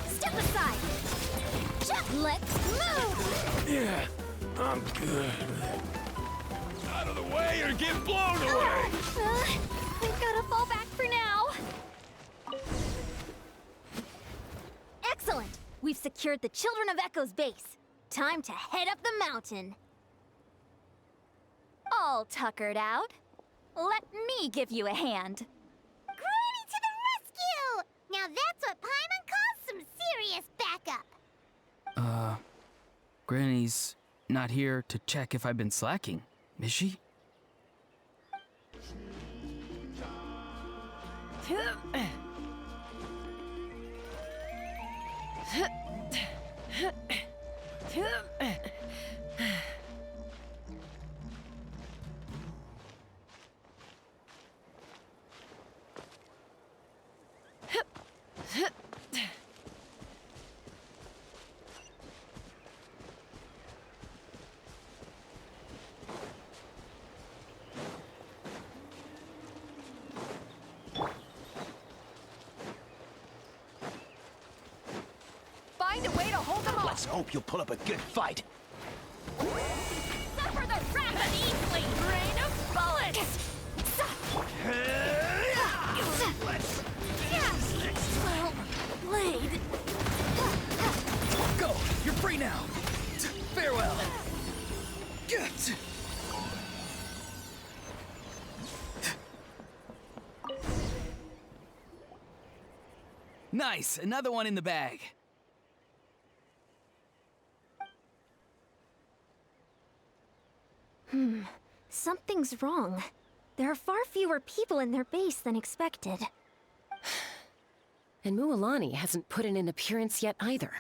Step aside! Let's move! Yeah, I'm good. Out of the way or get blown away! We've gotta fall back for now. Excellent! We've secured the Children of Echo's base. Time to head up the mountain. All tuckered out. Let me give you a hand. Granny to the rescue! Now that's what Paimon calls some serious backup. Granny's not here to check if I've been slacking, is she? hope you'll put up a good fight. Suffer the wrath of easily! Rain of bullets! Well played. Go! You're free now! Farewell! Nice! Another one in the bag. Something's wrong. There are far fewer people in their base than expected. And Mualani hasn't put in an appearance yet either.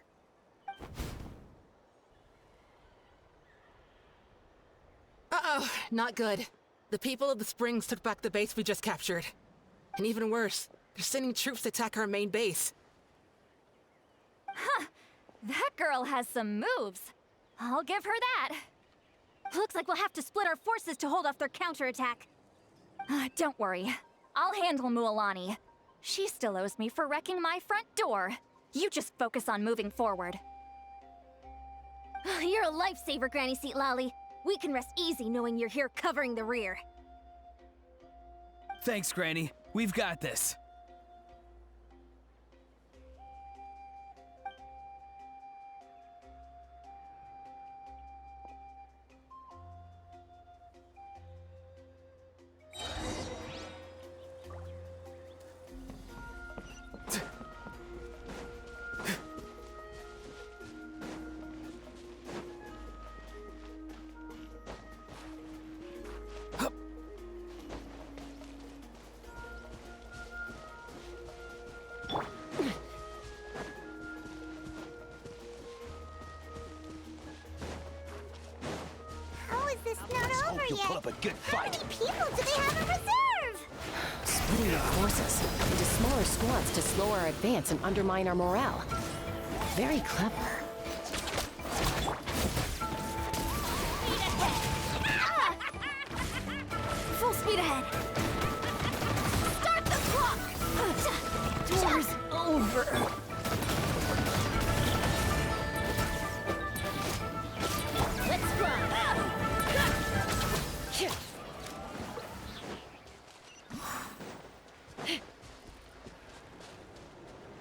Uh-oh, not good. The people of the Springs took back the base we just captured. And even worse, they're sending troops to attack our main base. Huh. That girl has some moves. I'll give her that. Looks like we'll have to split our forces to hold off their counterattack. Don't worry. I'll handle Mualani. She still owes me for wrecking my front door. You just focus on moving forward. You're a lifesaver, Granny Seat Lolly. We can rest easy knowing you're here covering the rear. Thanks, Granny. We've got this. How is this not over You'll yet? put up a good How fight. many people do they have in reserve? Splitting our forces into smaller squads to slow our advance and undermine our morale. Very clever. Full speed ahead. Start the clock! Door's over. Let's run!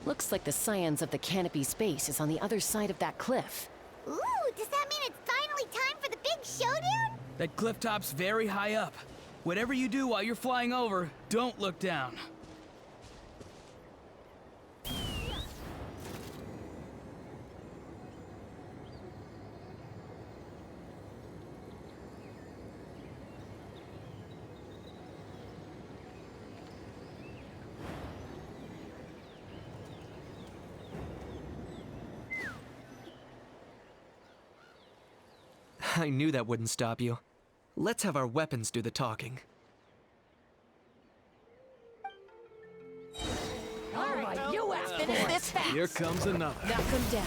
Looks like the scions of the Canopy's base is on the other side of that cliff. Ooh, does that mean it's finally time for the big showdown? That cliff top's very high up. Whatever you do while you're flying over, don't look down. I knew that wouldn't stop you. Let's have our weapons do the talking. All right, you have finished this fast. Here comes another. Knock them down.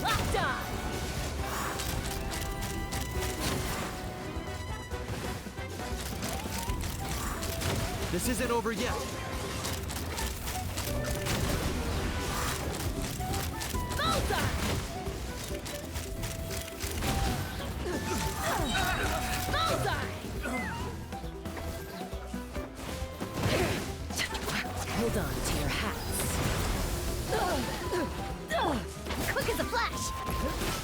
Locked on. This isn't over yet. Bullseye! Bullseye! Hold on to your hats. Quick as a flash.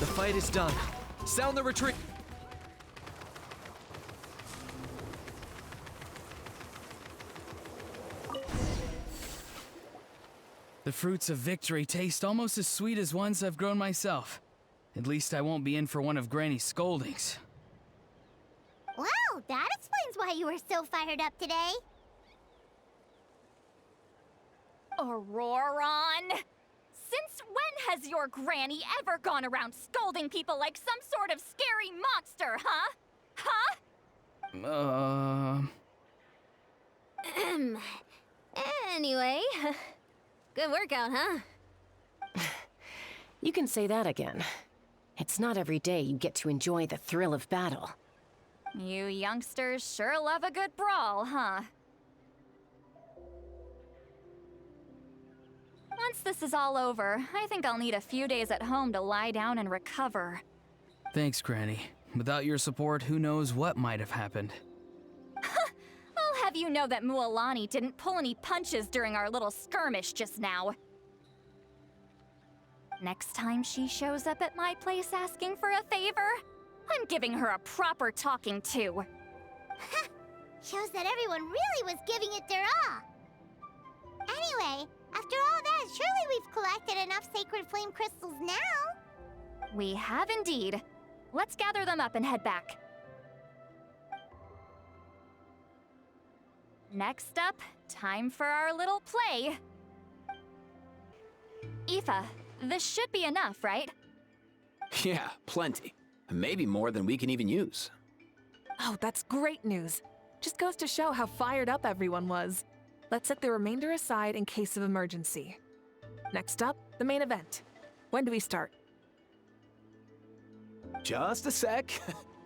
The fight is done. Sound the retreat. The fruits of victory taste almost as sweet as ones I've grown myself. At least I won't be in for one of Granny's scoldings. Well, that explains why you were so fired up today. Auroron! Since when has your granny ever gone around scolding people like some sort of scary monster, huh? Huh? Anyway, good workout, huh? You can say that again. It's not every day you get to enjoy the thrill of battle. You youngsters sure love a good brawl, huh? Once this is all over, I think I'll need a few days at home to lie down and recover. Thanks, Granny. Without your support, who knows what might have happened. I'll have you know that Mualani didn't pull any punches during our little skirmish just now. Next time she shows up at my place asking for a favor, I'm giving her a proper talking to. Shows that everyone really was giving it their all. Anyway, after all that, surely we've collected enough sacred flame crystals now. We have indeed. Let's gather them up and head back. Next up, time for our little play. Aoife, this should be enough, right? Yeah, plenty. Maybe more than we can even use. Oh, that's great news. Just goes to show how fired up everyone was. Let's set the remainder aside in case of emergency. Next up, the main event. When do we start? Just a sec.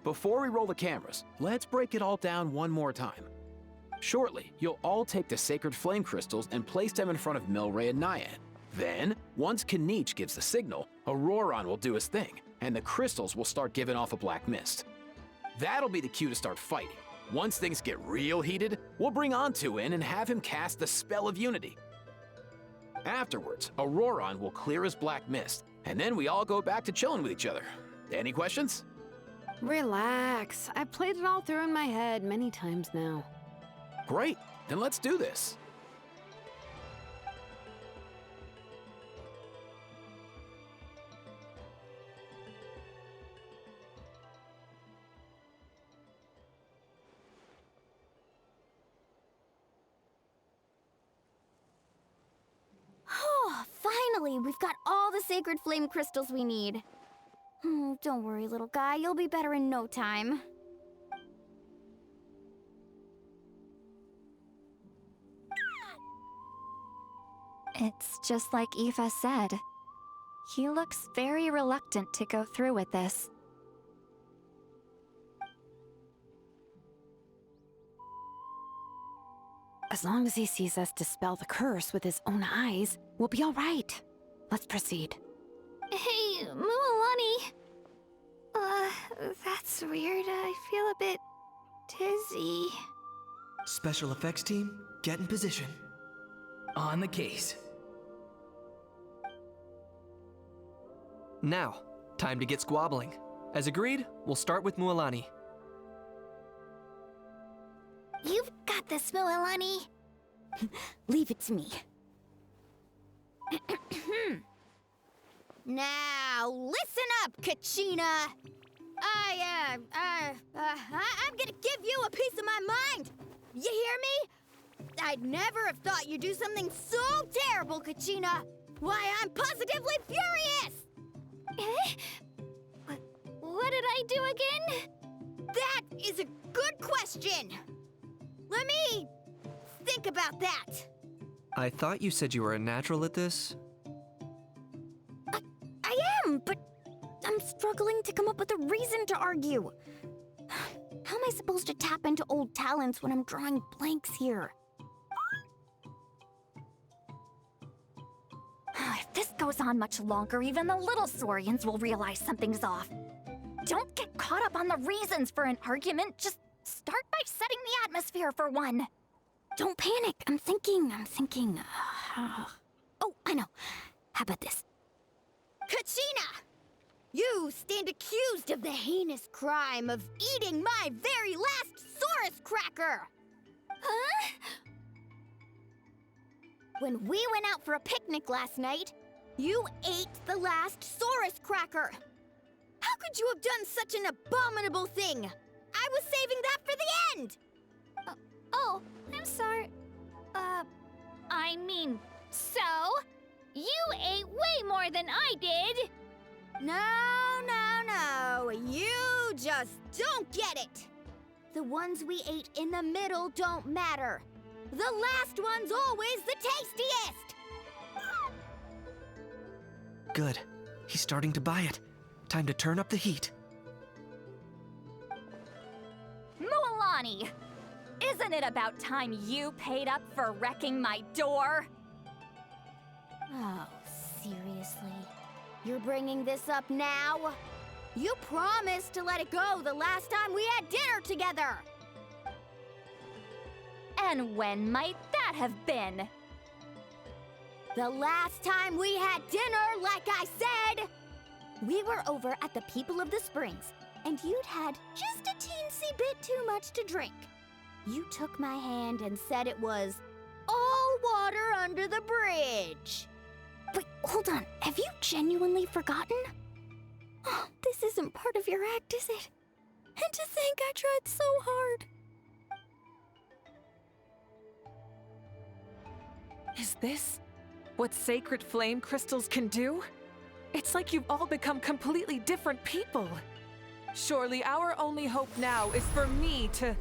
Before we roll the cameras, let's break it all down one more time. Shortly, you'll all take the sacred flame crystals and place them in front of Milray and Nyan. Then, once Kinich gives the signal, Auroron will do his thing, and the crystals will start giving off a black mist. That'll be the cue to start fighting. Once things get real heated, we'll bring Antu in and have him cast the Spell of Unity. Afterwards, Auroron will clear his black mist, and then we all go back to chilling with each other. Any questions? Relax. I've played it all through in my head many times now. Great, then let's do this. Oh, finally! We've got all the sacred flame crystals we need. Don't worry, little guy. You'll be better in no time. It's just like Aoife said. He looks very reluctant to go through with this. As long as he sees us dispel the curse with his own eyes, we'll be all right. Let's proceed. Hey, Mualani. That's weird. I feel a bit dizzy. Special effects team, get in position. On the case. Now, time to get squabbling. As agreed, we'll start with Mualani. You've got this, Mualani. Leave it to me. Now, listen up, Kachina. I'm gonna give you a piece of my mind. You hear me? I'd never have thought you'd do something so terrible, Kachina. Why, I'm positively furious! What did I do again? That is a good question. Let me think about that. I thought you said you were a natural at this. I am, but I'm struggling to come up with a reason to argue. How am I supposed to tap into old talents when I'm drawing blanks here? If this goes on much longer, even the little Saurians will realize something's off. Don't get caught up on the reasons for an argument. Just start by setting the atmosphere for one. Don't panic. I'm thinking. Oh, I know. How about this? Kachina! You stand accused of the heinous crime of eating my very last Saurus cracker! Huh? When we went out for a picnic last night, you ate the last Saurus cracker! How could you have done such an abominable thing? I was saving that for the end! Oh, I'm sorry. I mean, so? You ate way more than I did! No. You just don't get it! The ones we ate in the middle don't matter. The last one's always the tastiest! Good. He's starting to buy it. Time to turn up the heat. Mualani! Isn't it about time you paid up for wrecking my door? Oh, seriously? You're bringing this up now? You promised to let it go the last time we had dinner together! And when might that have been? The last time we had dinner, like I said! We were over at the People of the Springs, and you'd had just a teensy bit too much to drink. You took my hand and said it was all water under the bridge. Wait, hold on. Have you genuinely forgotten? Oh, this isn't part of your act, is it? And to think I tried so hard. Is this what sacred flame crystals can do? It's like you've all become completely different people. Surely our only hope now is for me to...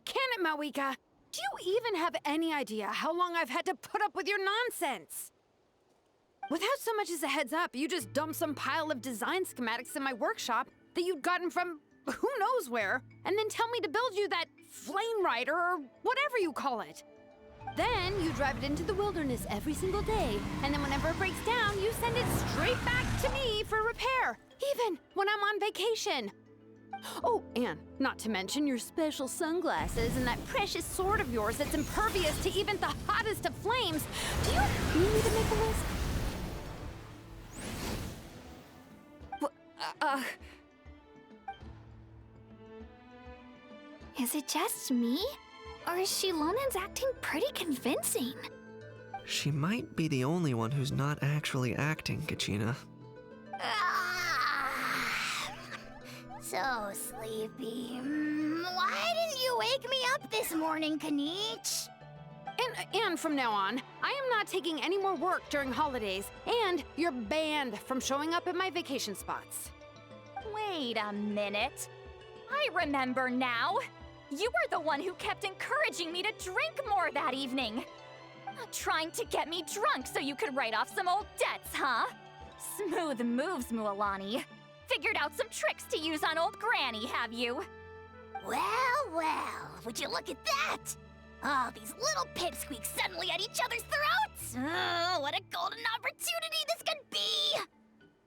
Can it, Mawika? Do you even have any idea how long I've had to put up with your nonsense? Without so much as a heads up, you just dumped some pile of design schematics in my workshop that you'd gotten from who knows where, and then tell me to build you that flame rider or whatever you call it. Then you drive it into the wilderness every single day, and then whenever it breaks down, you send it straight back to me for repair, even when I'm on vacation. Oh, and not to mention your special sunglasses and that precious sword of yours that's impervious to even the hottest of flames. Do you need me to make a list? Is it just me? Or is Shilonen's acting pretty convincing? She might be the only one who's not actually acting, Kachina. So sleepy. Why didn't you wake me up this morning, Kanich? And from now on, I am not taking any more work during holidays, and you're banned from showing up at my vacation spots. Wait a minute. I remember now. You were the one who kept encouraging me to drink more that evening. Trying to get me drunk so you could write off some old debts, huh? Smooth moves, Mualani. Figured out some tricks to use on old Granny, have you? Well, would you look at that? Oh, these little pipsqueaks suddenly at each other's throats! Oh, what a golden opportunity this could be!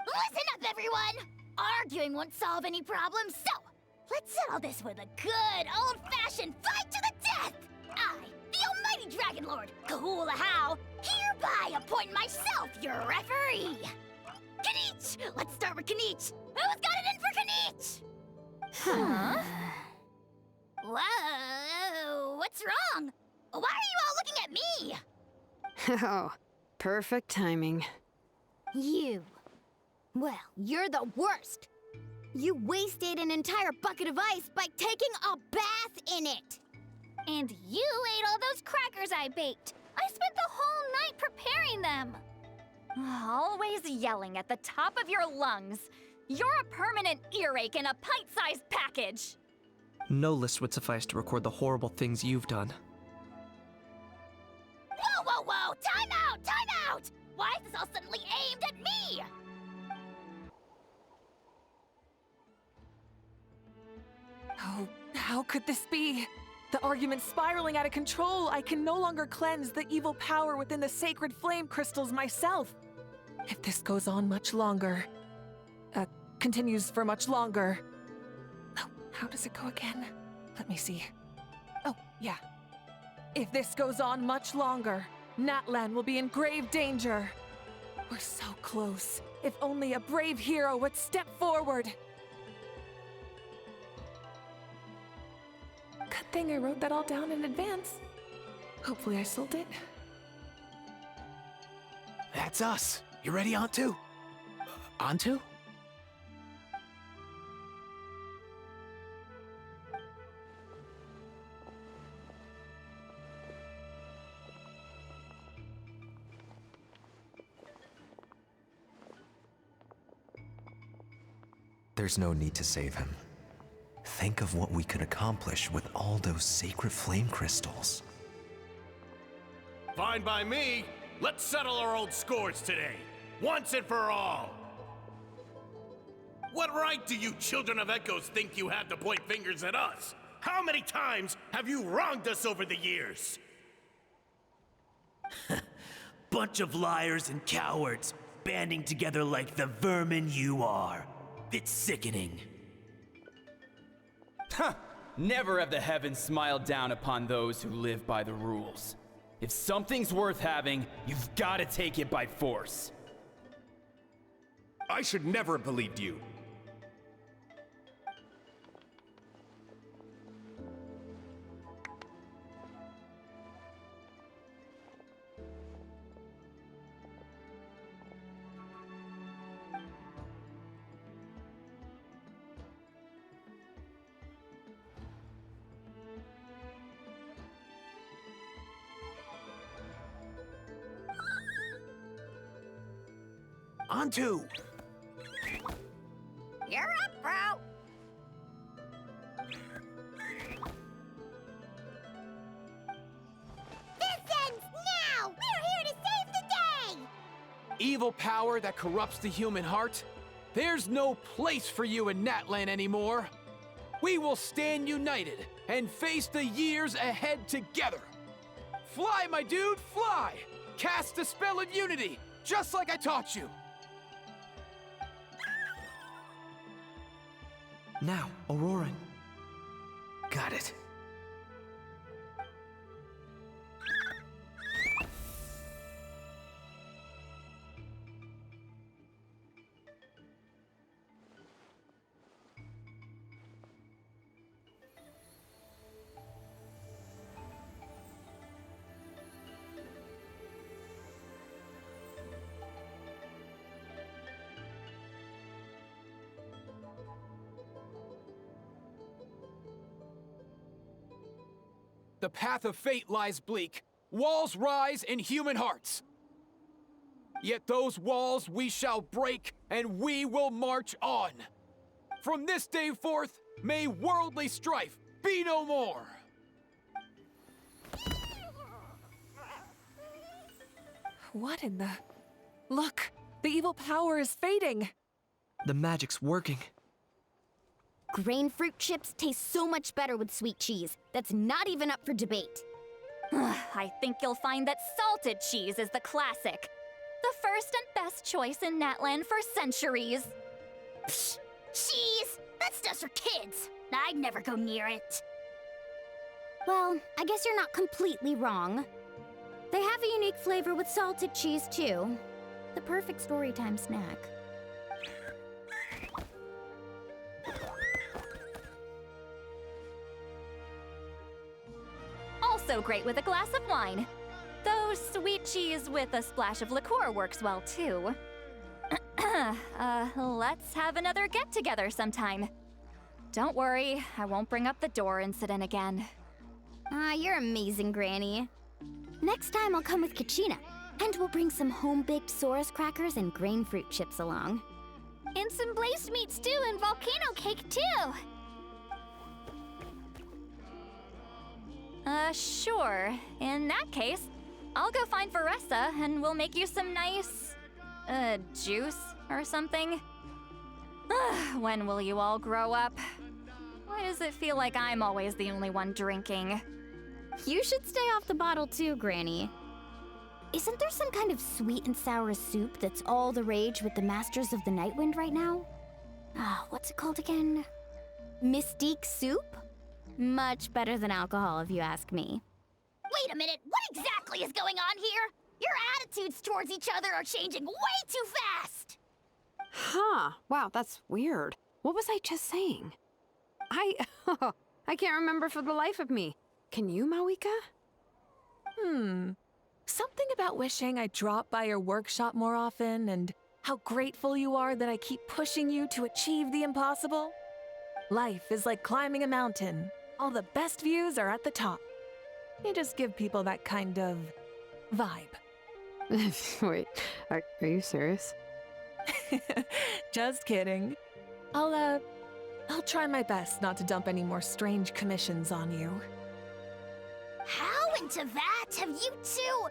Listen up, everyone! Arguing won't solve any problems, so let's settle this with a good, old-fashioned fight to the death! I, the almighty Dragon Lord, Kahula-How, hereby appoint myself your referee! Kanich! Let's start with Kanich! Who's got it in for Kanich? Huh? Whoa, what's wrong? Why are you all looking at me? Oh, perfect timing. You. Well, you're the worst. You wasted an entire bucket of ice by taking a bath in it. And you ate all those crackers I baked. I spent the whole night preparing them. Always yelling at the top of your lungs. You're a permanent earache in a pint-sized package. No list would suffice to record the horrible things you've done. Whoa! Time out! Why is this all suddenly aimed at me? Oh, how could this be? The argument's spiraling out of control. I can no longer cleanse the evil power within the sacred flame crystals myself. If this goes on much longer, continues for much longer. Oh, how does it go again? Let me see. Oh, yeah. If this goes on much longer, Natlan will be in grave danger. We're so close. If only a brave hero would step forward. Good thing I wrote that all down in advance. Hopefully I sold it. That's us. You ready, Antu? Antu? There's no need to save him. Think of what we could accomplish with all those sacred flame crystals. Fine by me. Let's settle our old scores today. once and for all. What right do you children of Echoes think you have to point fingers at us? How many times have you wronged us over the years? Bunch of liars and cowards, banding together like the vermin you are. It's sickening. Huh! Never have the heavens smiled down upon those who live by the rules. If something's worth having, you've got to take it by force. I should never have believed you. On to! You're up, bro! This ends now! We're here to save the day! Evil power that corrupts the human heart? There's no place for you in Natlan anymore! We will stand united and face the years ahead together! Fly, my dude, fly! Cast a spell of unity, just like I taught you! Now, Auroran. Got it. The path of fate lies bleak. Walls rise in human hearts. Yet those walls we shall break, and we will march on. From this day forth, may worldly strife be no more. What in the... Look! The evil power is fading! The magic's working. Grain fruit chips taste so much better with sweet cheese. That's not even up for debate. I think you'll find that salted cheese is the classic. The first and best choice in Natlan for centuries. Psh, cheese! That's just for kids. I'd never go near it. Well, I guess you're not completely wrong. They have a unique flavor with salted cheese, too. The perfect storytime snack. Also great with a glass of wine. Though sweet cheese with a splash of liqueur works well, too. Let's have another get-together sometime. Don't worry, I won't bring up the door incident again. You're amazing, Granny. Next time I'll come with Kachina, and we'll bring some home-baked Saurus crackers and grain fruit chips along. And some blazed meat stew and volcano cake, too! Sure. In that case, I'll go find Varessa and we'll make you some nice, juice or something. When will you all grow up? Why does it feel like I'm always the only one drinking? You should stay off the bottle too, Granny. Isn't there some kind of sweet and sour soup that's all the rage with the Masters of the Nightwind right now? What's it called again? Mystique soup? Much better than alcohol, if you ask me. Wait a minute, what exactly is going on here? Your attitudes towards each other are changing way too fast! Huh. Wow, that's weird. What was I just saying? I can't remember for the life of me. Can you, Mawika? Something about wishing I dropped by your workshop more often and how grateful you are that I keep pushing you to achieve the impossible. Life is like climbing a mountain. All the best views are at the top. You just give people that kind of vibe. Wait, are you serious? Just kidding. I'll try my best not to dump any more strange commissions on you. How into that have you two?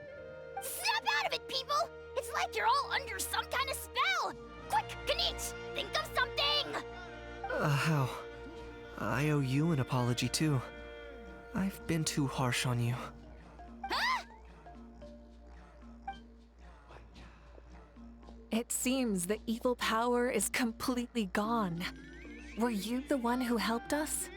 Snap out of it, people! It's like you're all under some kind of spell! Quick, Kanich, think of something! How? I owe you an apology too. I've been too harsh on you. Huh? It seems the evil power is completely gone. Were you the one who helped us?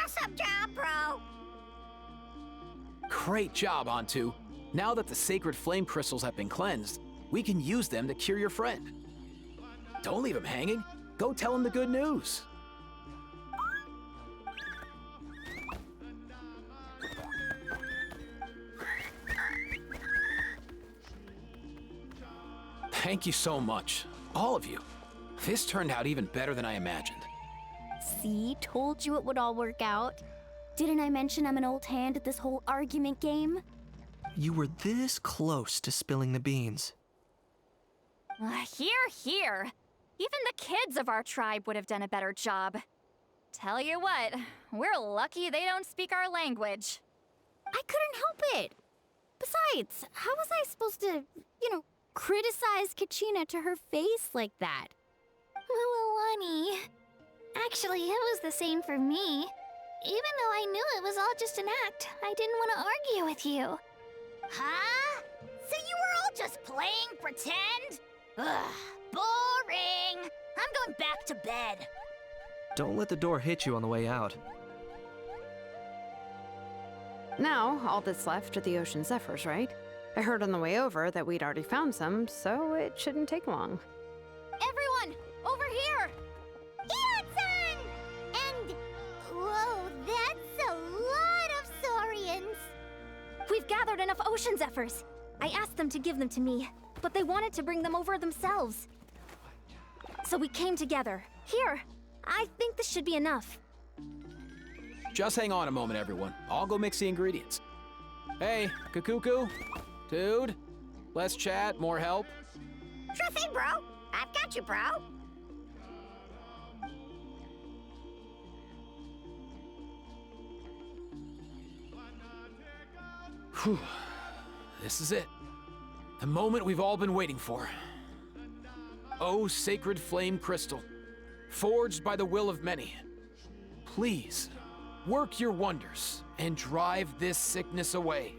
Awesome job, bro! Great job, Antu. Now that the sacred flame crystals have been cleansed, we can use them to cure your friend. Don't leave him hanging. Go tell him the good news. Thank you so much, all of you. This turned out even better than I imagined. See, told you it would all work out. Didn't I mention I'm an old hand at this whole argument game? You were this close to spilling the beans. Here. Even the kids of our tribe would have done a better job. Tell you what, we're lucky they don't speak our language. I couldn't help it. Besides, how was I supposed to, criticize Kachina to her face like that? Mualani. Actually, it was the same for me. Even though I knew it was all just an act, I didn't want to argue with you. Huh? So you were all just playing pretend? Ugh, boring! I'm going back to bed. Don't let the door hit you on the way out. Now, all that's left are the ocean zephyrs, right? I heard on the way over that we'd already found some, so it shouldn't take long. Everyone, over here! Eon-san! And, whoa, that's a lot of saurians. We've gathered enough ocean zephyrs. I asked them to give them to me, but they wanted to bring them over themselves. So we came together. Here, I think this should be enough. Just hang on a moment, everyone. I'll go mix the ingredients. Hey, Kakuku, dude, less chat, more help. Sure thing, bro. I've got you, bro. Whew. This is it. The moment we've all been waiting for. Oh, sacred flame crystal, forged by the will of many. Please, work your wonders and drive this sickness away.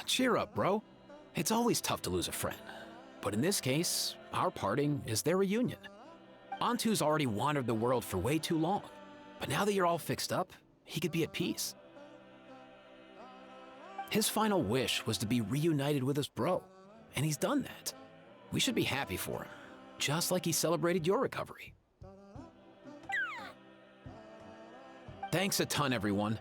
Cheer up, bro. It's always tough to lose a friend. But in this case, our parting is their reunion. Antu's already wandered the world for way too long. But now that you're all fixed up, he could be at peace. His final wish was to be reunited with his bro, and he's done that. We should be happy for him, just like he celebrated your recovery. Thanks a ton, everyone.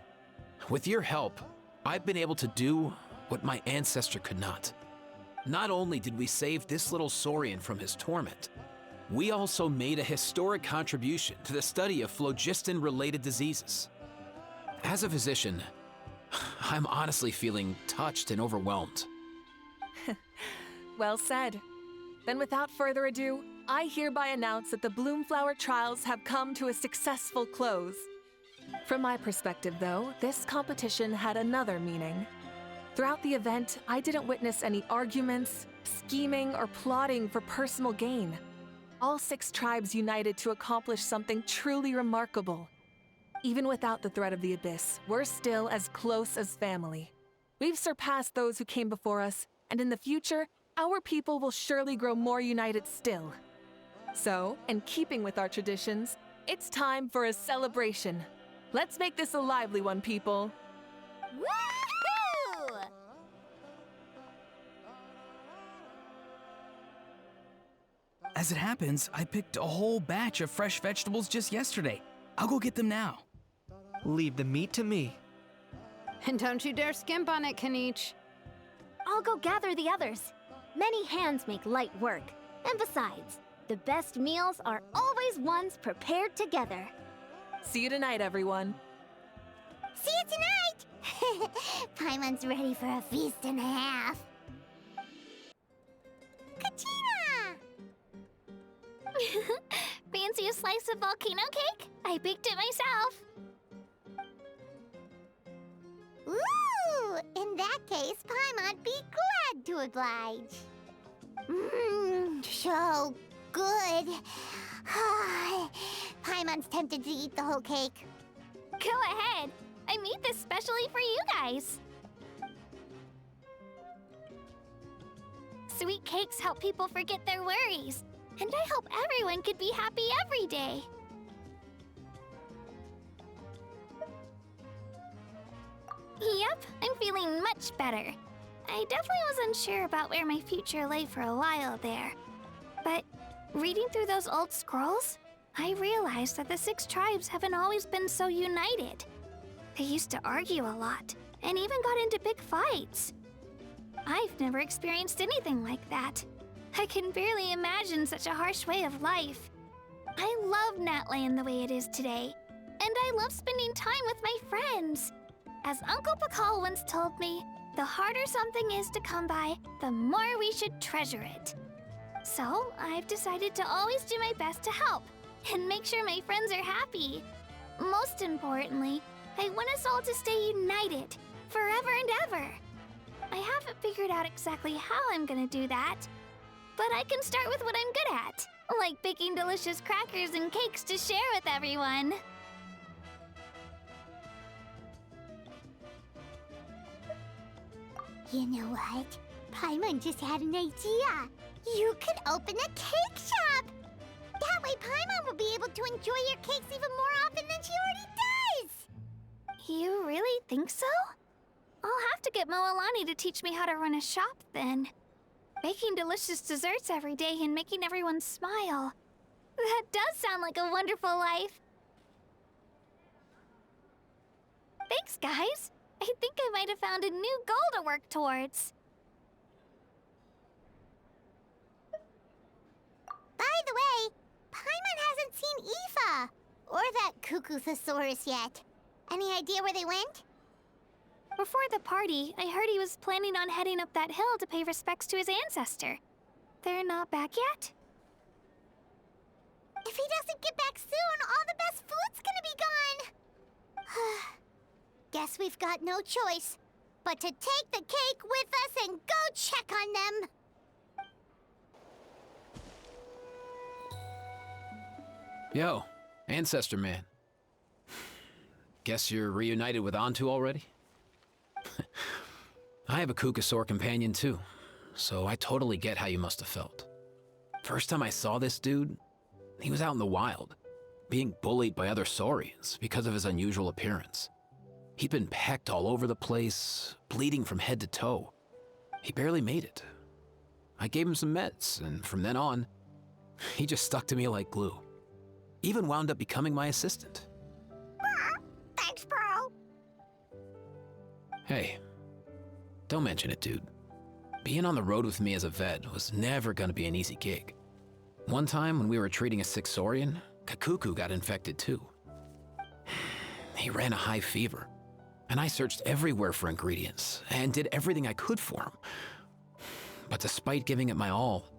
With your help, I've been able to do what my ancestor could not. Not only did we save this little Saurian from his torment, we also made a historic contribution to the study of phlogiston-related diseases. As a physician, I'm honestly feeling touched and overwhelmed. Well said. Then without further ado, I hereby announce that the Bloomflower trials have come to a successful close. From my perspective, though, this competition had another meaning. Throughout the event, I didn't witness any arguments, scheming, or plotting for personal gain. All 6 tribes united to accomplish something truly remarkable. Even without the threat of the Abyss, we're still as close as family. We've surpassed those who came before us, and in the future, our people will surely grow more united still. So, in keeping with our traditions, it's time for a celebration. Let's make this a lively one, people. Woohoo! As it happens, I picked a whole batch of fresh vegetables just yesterday. I'll go get them now. Leave the meat to me. And don't you dare skimp on it, Kanich. I'll go gather the others. Many hands make light work. And besides, the best meals are always ones prepared together. See you tonight, everyone. See you tonight! Paimon's ready for a feast and a half. Katina! Fancy a slice of volcano cake? I baked it myself. Ooh! In that case, Paimon'd be glad to oblige. Mmm, so good. Paimon's tempted to eat the whole cake. Go ahead. I made this specially for you guys. Sweet cakes help people forget their worries. And I hope everyone could be happy every day. Yep, I'm feeling much better. I definitely was unsure about where my future lay for a while there. But reading through those old scrolls, I realized that the 6 tribes haven't always been so united. They used to argue a lot, and even got into big fights. I've never experienced anything like that. I can barely imagine such a harsh way of life. I love Natland the way it is today, and I love spending time with my friends. As Uncle Pakal once told me, the harder something is to come by, the more we should treasure it. So, I've decided to always do my best to help, and make sure my friends are happy. Most importantly, I want us all to stay united, forever and ever. I haven't figured out exactly how I'm gonna do that, but I can start with what I'm good at, like baking delicious crackers and cakes to share with everyone. You know what? Paimon just had an idea. You could open a cake shop. That way Paimon will be able to enjoy your cakes even more often than she already does. You really think so? I'll have to get Moalani to teach me how to run a shop then. Baking delicious desserts every day and making everyone smile. That does sound like a wonderful life. Thanks, guys. I think I might have found a new goal to work towards. By the way, Paimon hasn't seen Aoife or that Cuckoo-thesaurus yet. Any idea where they went? Before the party, I heard he was planning on heading up that hill to pay respects to his ancestor. They're not back yet? If he doesn't get back soon, all the best food's gonna be gone. Guess we've got no choice but to take the cake with us and go check on them. Yo, Ancestor Man. Guess you're reunited with Antu already? I have a Kukasaur companion too, so I totally get how you must have felt. First time I saw this dude, he was out in the wild, being bullied by other saurians because of his unusual appearance. He'd been pecked all over the place, bleeding from head to toe. He barely made it. I gave him some meds, and from then on, he just stuck to me like glue. Even wound up becoming my assistant. Thanks, bro. Hey, don't mention it, dude. Being on the road with me as a vet was never gonna be an easy gig. One time when we were treating a sick saurian, Kakuku got infected too. He ran a high fever, and I searched everywhere for ingredients and did everything I could for him. But despite giving it my all,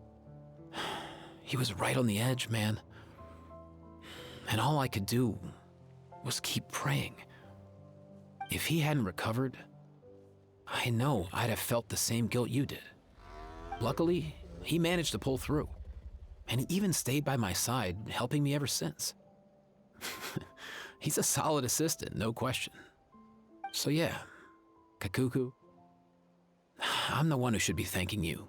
he was right on the edge, man. And all I could do was keep praying. If he hadn't recovered, I know I'd have felt the same guilt you did. Luckily, he managed to pull through, and he even stayed by my side, helping me ever since. He's a solid assistant, no question. So yeah, Kakuku, I'm the one who should be thanking you.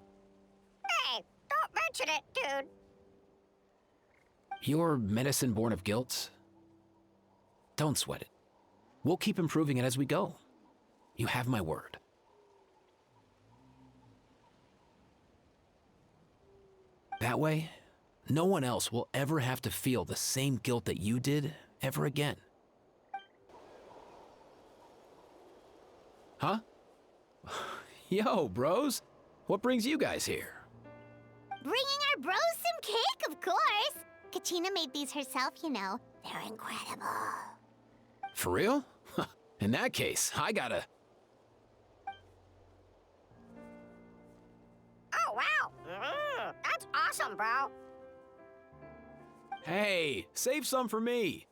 Hey, don't mention it, dude. Your medicine born of guilt? Don't sweat it. We'll keep improving it as we go. You have my word. That way, no one else will ever have to feel the same guilt that you did ever again. Huh? Yo, bros. What brings you guys here? Bringing our bros some cake, of course. Katrina made these herself, you know. They're incredible. For real? In that case, I gotta... Oh, wow. That's awesome, bro. Hey, save some for me.